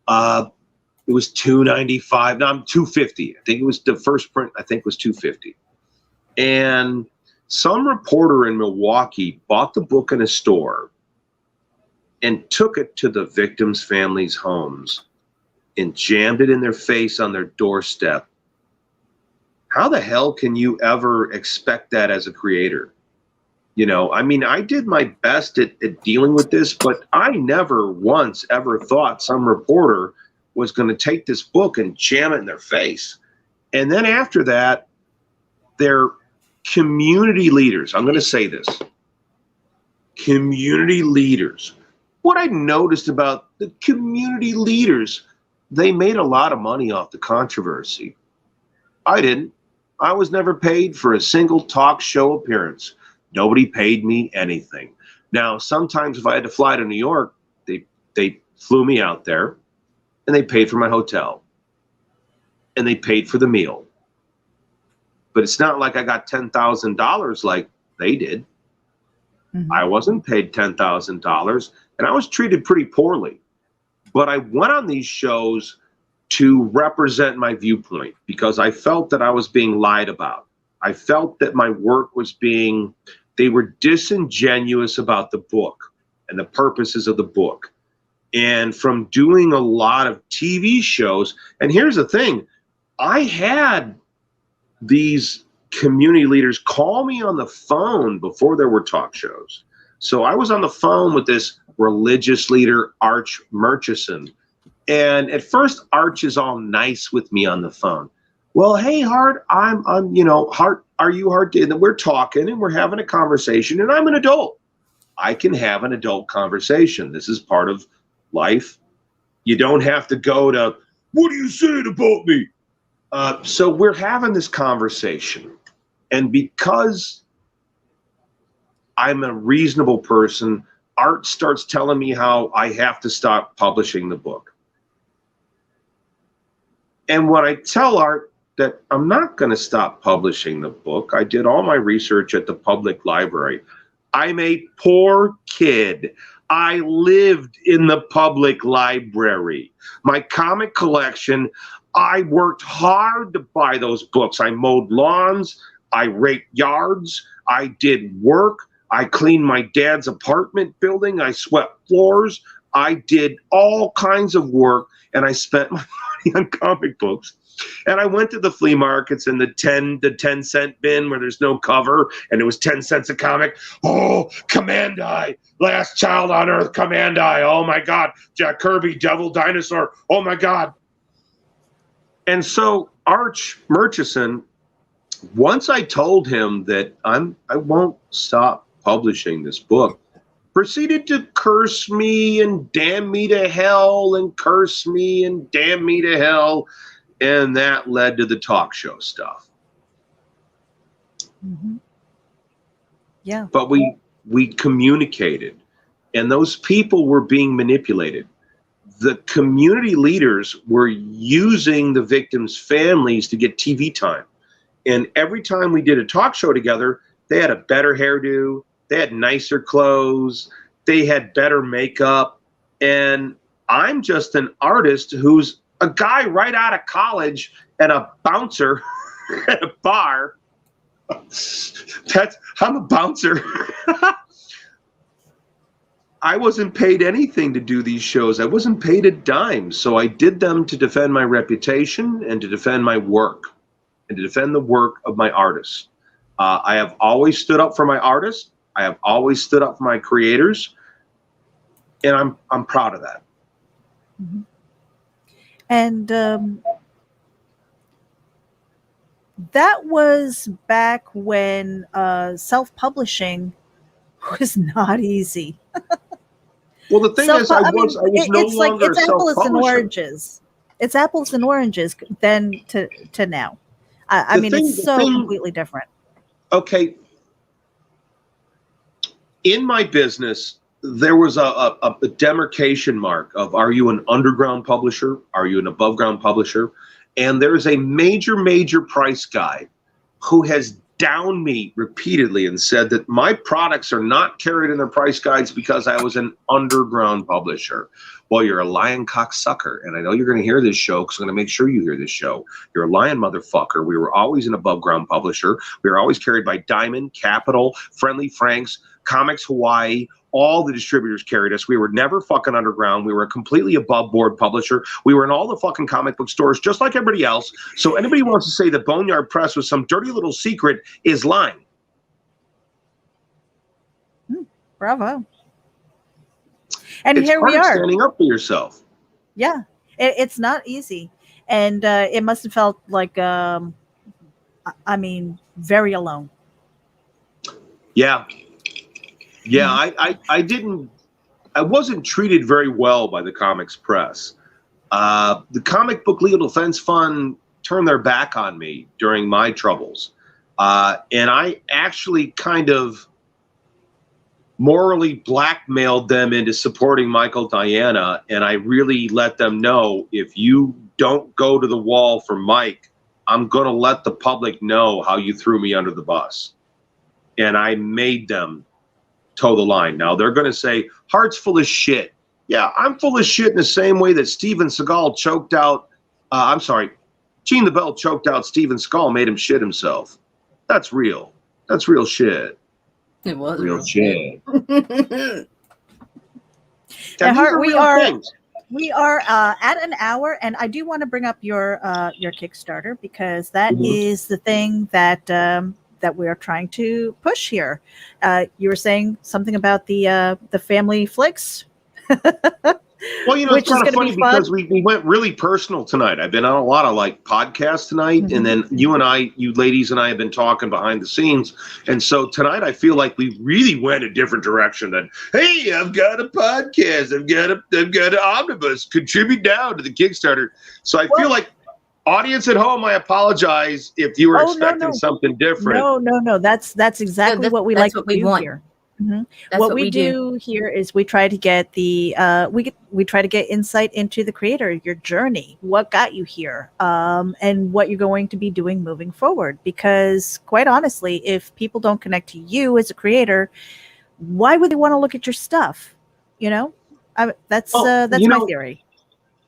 It was $295. No, $250. I think it was the first print. I think was $250. And some reporter in Milwaukee bought the book in a store and took it to the victims' families' homes and jammed it in their face on their doorstep. How the hell can you ever expect that as a creator? You know, I mean, I did my best at dealing with this, but I never once ever thought some reporter was going to take this book and jam it in their face. And then after that, their community leaders, I'm going to say this, community leaders. What I noticed about the community leaders, they made a lot of money off the controversy. I didn't. I was never paid for a single talk show appearance. Nobody paid me anything. Now, sometimes if I had to fly to New York, they flew me out there, and they paid for my hotel, and they paid for the meal. But it's not like I got $10,000 like they did. Mhm. I wasn't paid $10,000, and I was treated pretty poorly. But I went on these shows to represent my viewpoint because I felt that I was being lied about. I felt that my work was they were disingenuous about the book and the purposes of the book. And from doing a lot of TV shows, and here's the thing, I had these community leaders call me on the phone before there were talk shows. So I was on the phone with this religious leader, Arch Murchison. And at first, Arch is all nice with me on the phone. Well, hey, Hart, I'm Hart, are you Hart D? And we're talking and we're having a conversation, and I'm an adult. I can have an adult conversation. This is part of life. You don't have to go to, what are you saying about me? So we're having this conversation. And because I'm a reasonable person, Art starts telling me how I have to stop publishing the book. And when I tell Art that I'm not going to stop publishing the book, I did all my research at the public library. I'm a poor kid. I lived in the public library. My comic collection, I worked hard to buy those books. I mowed lawns. I raked yards. I did work. I cleaned my dad's apartment building. I swept floors. I did all kinds of work, and I spent my money on comic books. And I went to the flea markets in the 10 cent bin where there's no cover, and it was 10 cents a comic. Oh, Commandi, Last Child on Earth, Commandi. Oh my God, Jack Kirby, Devil Dinosaur. Oh my God. And so Arch Murchison, once I told him that I won't stop publishing this book, proceeded to curse me and damn me to hell and curse me and damn me to hell. And that led to the talk show stuff. Mm-hmm. Yeah. But we communicated, and those people were being manipulated. The community leaders were using the victims' families to get TV time. And every time we did a talk show together, they had a better hairdo, they had nicer clothes, they had better makeup. And I'm just an artist who's a guy right out of college and a bouncer at a bar. I'm a bouncer. I wasn't paid anything to do these shows. I wasn't paid a dime. So I did them to defend my reputation and to defend my work and to defend the work of my artists. I have always stood up for my artists. I have always stood up for my creators. And I'm proud of that. Mm-hmm. And that was back when self-publishing was not easy. Well, the thing is, I was no longer it's apples and self-publisher. oranges. It's apples and oranges then to now. I mean, it's so completely different. Okay. In my business, there was a demarcation mark of, are you an underground publisher? Are you an above ground publisher? And there's a major price guy who has downed me repeatedly and said that my products are not carried in their price guides because I was an underground publisher. Well, you're a lying cocksucker. And I know you're going to hear this show because I'm going to make sure you hear this show. You're a lying motherfucker. We were always an above ground publisher. We were always carried by Diamond, Capital, Friendly Franks, Comics Hawaii. All the distributors carried us. We were never fucking underground. We were a completely above board publisher. We were in all the fucking comic book stores just like everybody else. So anybody who wants to say that Boneyard Press was some dirty little secret is lying. Bravo. And It's here we hard are. standing up for yourself. Yeah, it's not easy. And it must have felt like, I mean, very alone. Yeah. Yeah, I wasn't treated very well by the Comics Press. The Comic Book Legal Defense Fund turned their back on me during my troubles. And I actually kind of morally blackmailed them into supporting Michael Diana, and I really let them know, if you don't go to the wall for Mike, I'm going to let the public know how you threw me under the bus. And I made them toe the line. Now they're going to say, Hart's full of shit. Yeah, I'm full of shit in the same way that Steven Seagal choked out, Gene the Bell choked out Steven Seagal, made him shit himself. That's real. That's real shit. It was Real shit. Now, Hart, we are at an hour, and I do want to bring up your Kickstarter, because that is the thing that that we are trying to push here. You were saying something about the family flicks. Well, it's kind of funny because we went really personal tonight. I've been on a lot of podcasts tonight, and then you ladies and I have been talking behind the scenes. And so tonight I feel like we really went a different direction than, hey, I've got a podcast. I've got an omnibus. Contribute now to the Kickstarter. So I feel like, audience at home, I apologize if you were expecting something different. No. That's exactly what we like to do here. What we do here is we try to get we try to get insight into the creator, your journey, what got you here, and what you're going to be doing moving forward. Because quite honestly, if people don't connect to you as a creator, why would they want to look at your stuff? That's my theory.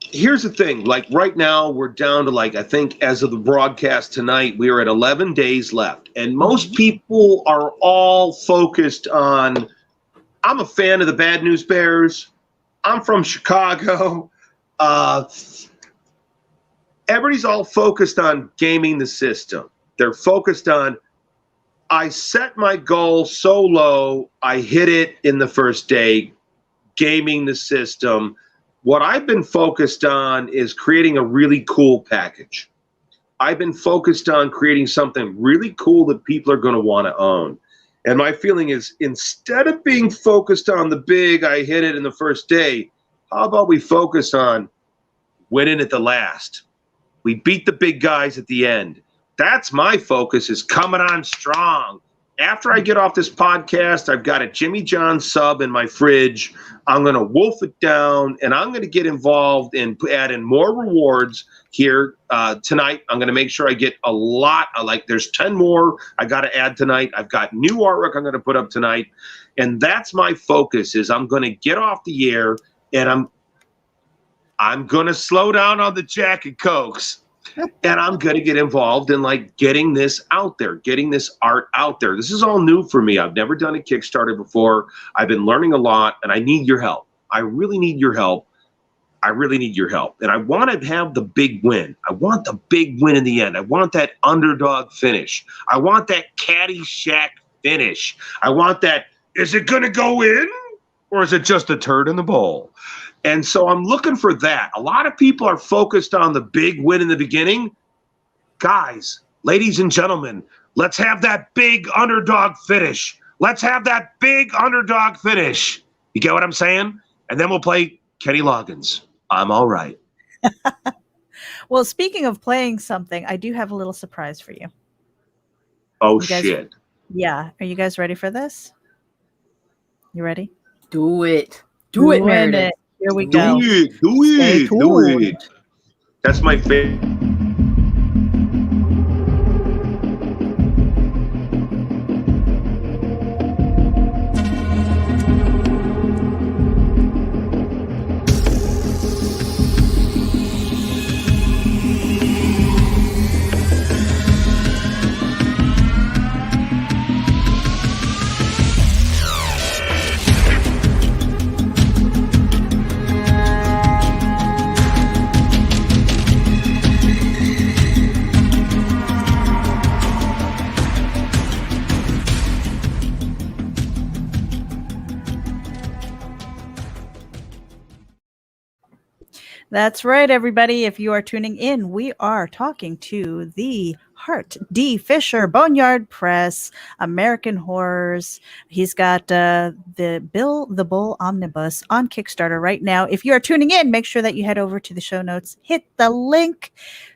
Here's the thing, right now we're down to I think as of the broadcast tonight, we are at 11 days left. And most people are all focused on, I'm a fan of the Bad News Bears. I'm from Chicago. Everybody's all focused on gaming the system. They're focused on, I set my goal so low, I hit it in the first day, gaming the system. What I've been focused on is creating a really cool package. I've been focused on creating something really cool that people are going to want to own. And my feeling is, instead of being focused on the big, I hit it in the first day, how about we focus on winning at the last? We beat the big guys at the end. That's my focus, is coming on strong. After I get off this podcast, I've got a Jimmy John sub in my fridge. I'm going to wolf it down, and I'm going to get involved in adding more rewards here tonight. I'm going to make sure I get a lot. There's 10 more I got to add tonight. I've got new artwork I'm going to put up tonight. And that's my focus, is I'm going to get off the air, and I'm going to slow down on the Jack and Cokes. And I'm going to get involved in getting this out there, getting this art out there. This is all new for me. I've never done a Kickstarter before. I've been learning a lot, and I need your help. I really need your help. I really need your help. And I want to have the big win. I want the big win in the end. I want that underdog finish. I want that Caddyshack finish. I want that, is it going to go in, or is it just a turd in the bowl? And so I'm looking for that. A lot of people are focused on the big win in the beginning. Guys, ladies and gentlemen, let's have that big underdog finish. Let's have that big underdog finish. You get what I'm saying? And then we'll play Kenny Loggins. I'm all right. Well, speaking of playing something, I do have a little surprise for you. Oh, shit. Yeah. Are you guys ready for this? You ready? Do it. Do it, Meredith. Here we go. Do it. That's my favorite. That's right, everybody. If you are tuning in, we are talking to the HART D Fisher, Boneyard Press, American Horrors. He's got the Bill the Bull Omnibus on Kickstarter right now. If you are tuning in, make sure that you head over to the show notes, hit the link,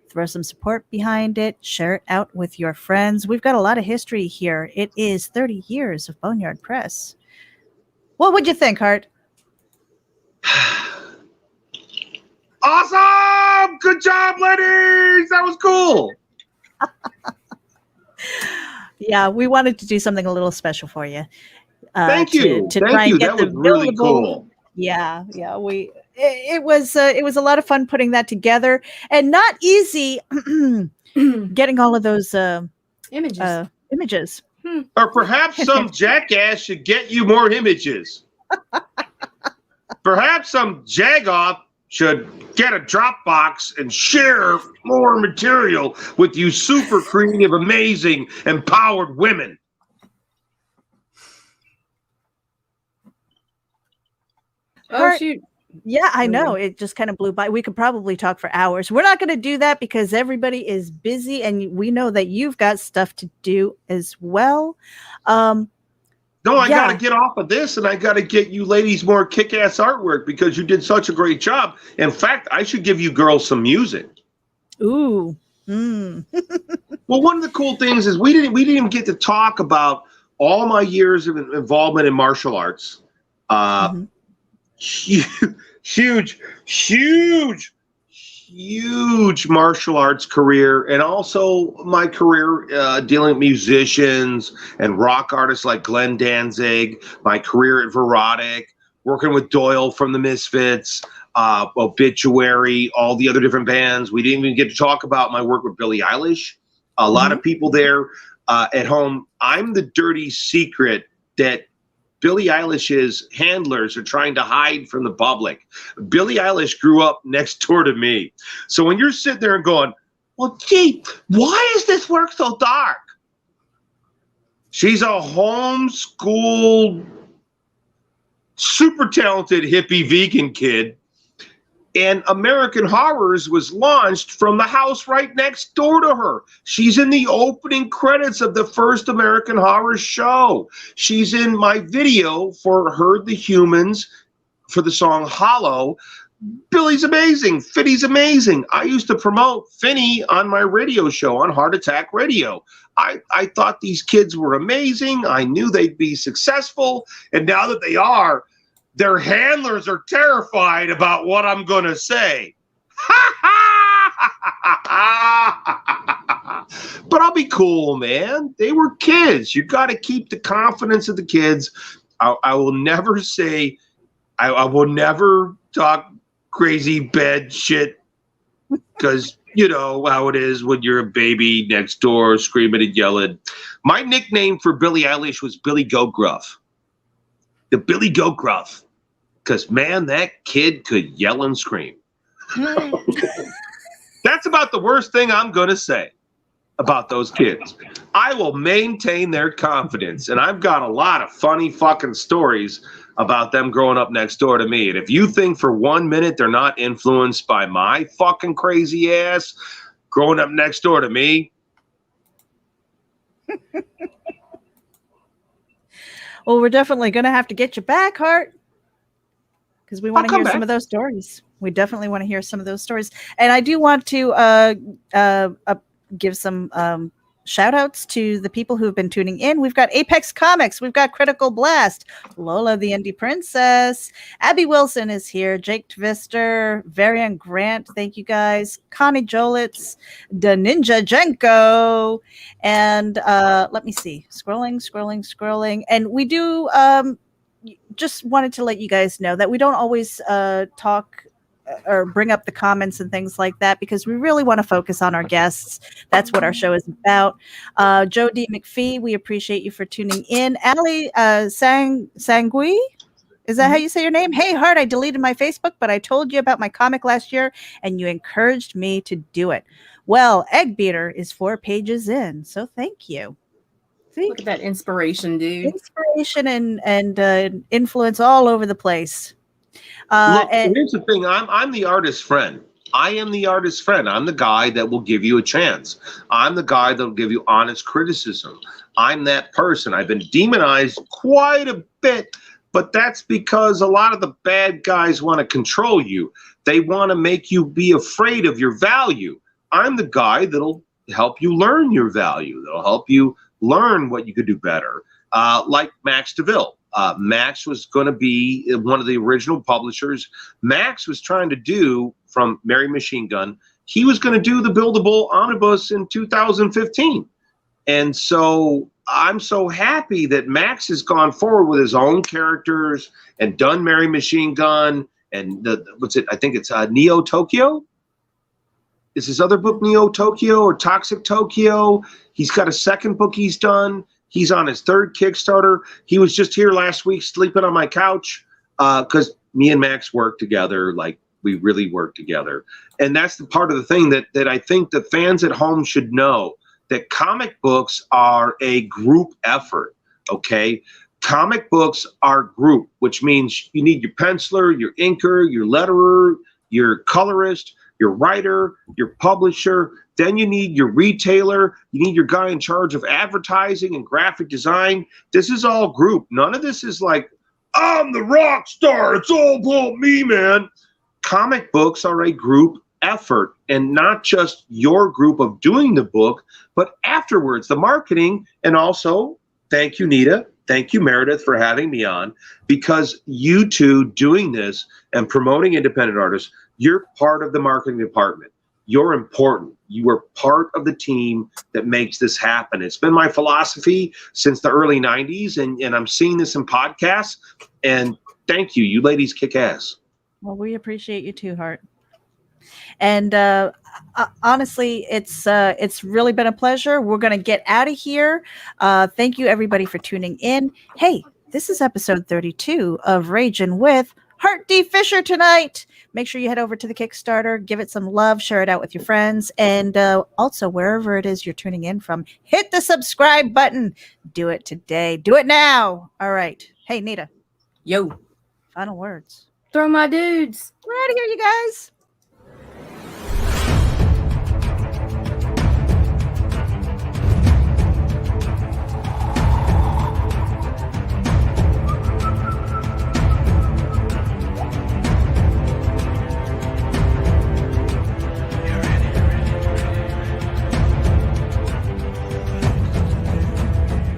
throw some support behind it, share it out with your friends. We've got a lot of history here. It is 30 years of Boneyard Press. What would you think, Hart? Awesome! Good job, ladies! That was cool. Yeah, we wanted to do something a little special for you. Thank you. To Thank try you. and get That the was really buildable. cool. Yeah. It was a lot of fun putting that together, and not easy getting all of those images. Or perhaps some jackass should get you more images. Perhaps some jagoff should get a Dropbox and share more material with you super creative, amazing, empowered women. Hart, shoot. Yeah, I know. It just kind of blew by. We could probably talk for hours. We're not going to do that because everybody is busy, and we know that you've got stuff to do as well. No, I got to get off of this, and I got to get you ladies more kick-ass artwork because you did such a great job. In fact, I should give you girls some music. Ooh. Well, one of the cool things is we didn't even get to talk about all my years of involvement in martial arts. Huge martial arts career, and also my career dealing with musicians and rock artists like Glenn Danzig, my career at Verotic, working with Doyle from the Misfits, Obituary, all the other different bands. We didn't even get to talk about my work with Billie Eilish. A lot of people there at home. I'm the dirty secret that Billie Eilish's handlers are trying to hide from the public. Billie Eilish grew up next door to me. So when you're sitting there and going, well, gee, why is this work so dark? She's a homeschooled, super talented hippie vegan kid. And American Horrors was launched from the house right next door to her. She's in the opening credits of the first American Horror show. She's in my video for Herd the Humans for the song Hollow. Billy's amazing. Finny's amazing. I used to promote Finny on my radio show on Heart Attack Radio. I thought these kids were amazing. I knew they'd be successful. And now that they are, their handlers are terrified about what I'm going to say. But I'll be cool, man. They were kids. You got to keep the confidence of the kids. I will never say, I will never talk crazy, bad shit, because you know how it is when you're a baby next door screaming and yelling. My nickname for Billie Eilish was Billy Go Gruff. The Billy Go Gruff. Because, man, that kid could yell and scream. That's about the worst thing I'm going to say about those kids. I will maintain their confidence. And I've got a lot of funny fucking stories about them growing up next door to me. And if you think for 1 minute they're not influenced by my fucking crazy ass growing up next door to me. Well, we're definitely going to have to get you back, Hart, because we want to hear some of those stories. We definitely want to hear some of those stories. And I do want to give some shout outs to the people who have been tuning in. We've got Apex Comics. We've got Critical Blast. Lola, the Indie Princess. Abby Wilson is here. Jake Tvister. Varian Grant. Thank you guys. Connie Jolitz. The Ninja Jenko. And let me see. Scrolling. And we do just wanted to let you guys know that we don't always talk or bring up the comments and things like that because we really want to focus on our guests. That's what our show is about. Joe D. McPhee, we appreciate you for tuning in. Ali Sangui, is that how you say your name? Hey, Hart, I deleted my Facebook, but I told you about my comic last year, and you encouraged me to do it. Well, Egg Beater is 4 pages in, so thank you. See? Look at that inspiration, dude. Inspiration and influence all over the place. Look, here's the thing. I'm the artist friend. I am the artist friend. I'm the guy that will give you a chance. I'm the guy that will give you honest criticism. I'm that person. I've been demonized quite a bit, but that's because a lot of the bad guys want to control you. They want to make you be afraid of your value. I'm the guy that'll help you learn your value. That'll help you learn what you could do better. like Max DeVille. Max was going to be one of the original publishers. Max was trying to do, from Mary Machine Gun, he was going to do the buildable omnibus in 2015. And so I'm so happy that Max has gone forward with his own characters and done Mary Machine Gun and I think it's Neo Tokyo. Is his other book Neo Tokyo or Toxic Tokyo? He's got a second book he's done. He's on his third Kickstarter. He was just here last week sleeping on my couch because me and Max work together. Like, we really work together. And that's the part of the thing that I think the fans at home should know, that comic books are a group effort, okay? Comic books are group, which means you need your penciler, your inker, your letterer, your colorist, your writer, your publisher. Then you need your retailer. You need your guy in charge of advertising and graphic design. This is all group. None of this is like, I'm the rock star. It's all about me, man. Comic books are a group effort, and not just your group of doing the book, but afterwards, the marketing. And also, thank you, Nita. Thank you, Meredith, for having me on, because you two doing this and promoting independent artists, you're part of the marketing department. You're important. You are part of the team that makes this happen. It's been my philosophy since the early 90s, and I'm seeing this in podcasts. And thank you. You ladies kick ass. Well, we appreciate you too, Hart. And honestly, it's really been a pleasure. We're going to get out of here. Thank you, everybody, for tuning in. Hey, this is episode 32 of Ragin' with HART D Fisher tonight. Make sure you head over to the Kickstarter, give it some love, share it out with your friends, and also wherever it is you're tuning in from, hit the subscribe button. Do it today. Do it now. All right. Hey, Nita. Yo. Final words. Throw my dudes. We're out of here, you guys.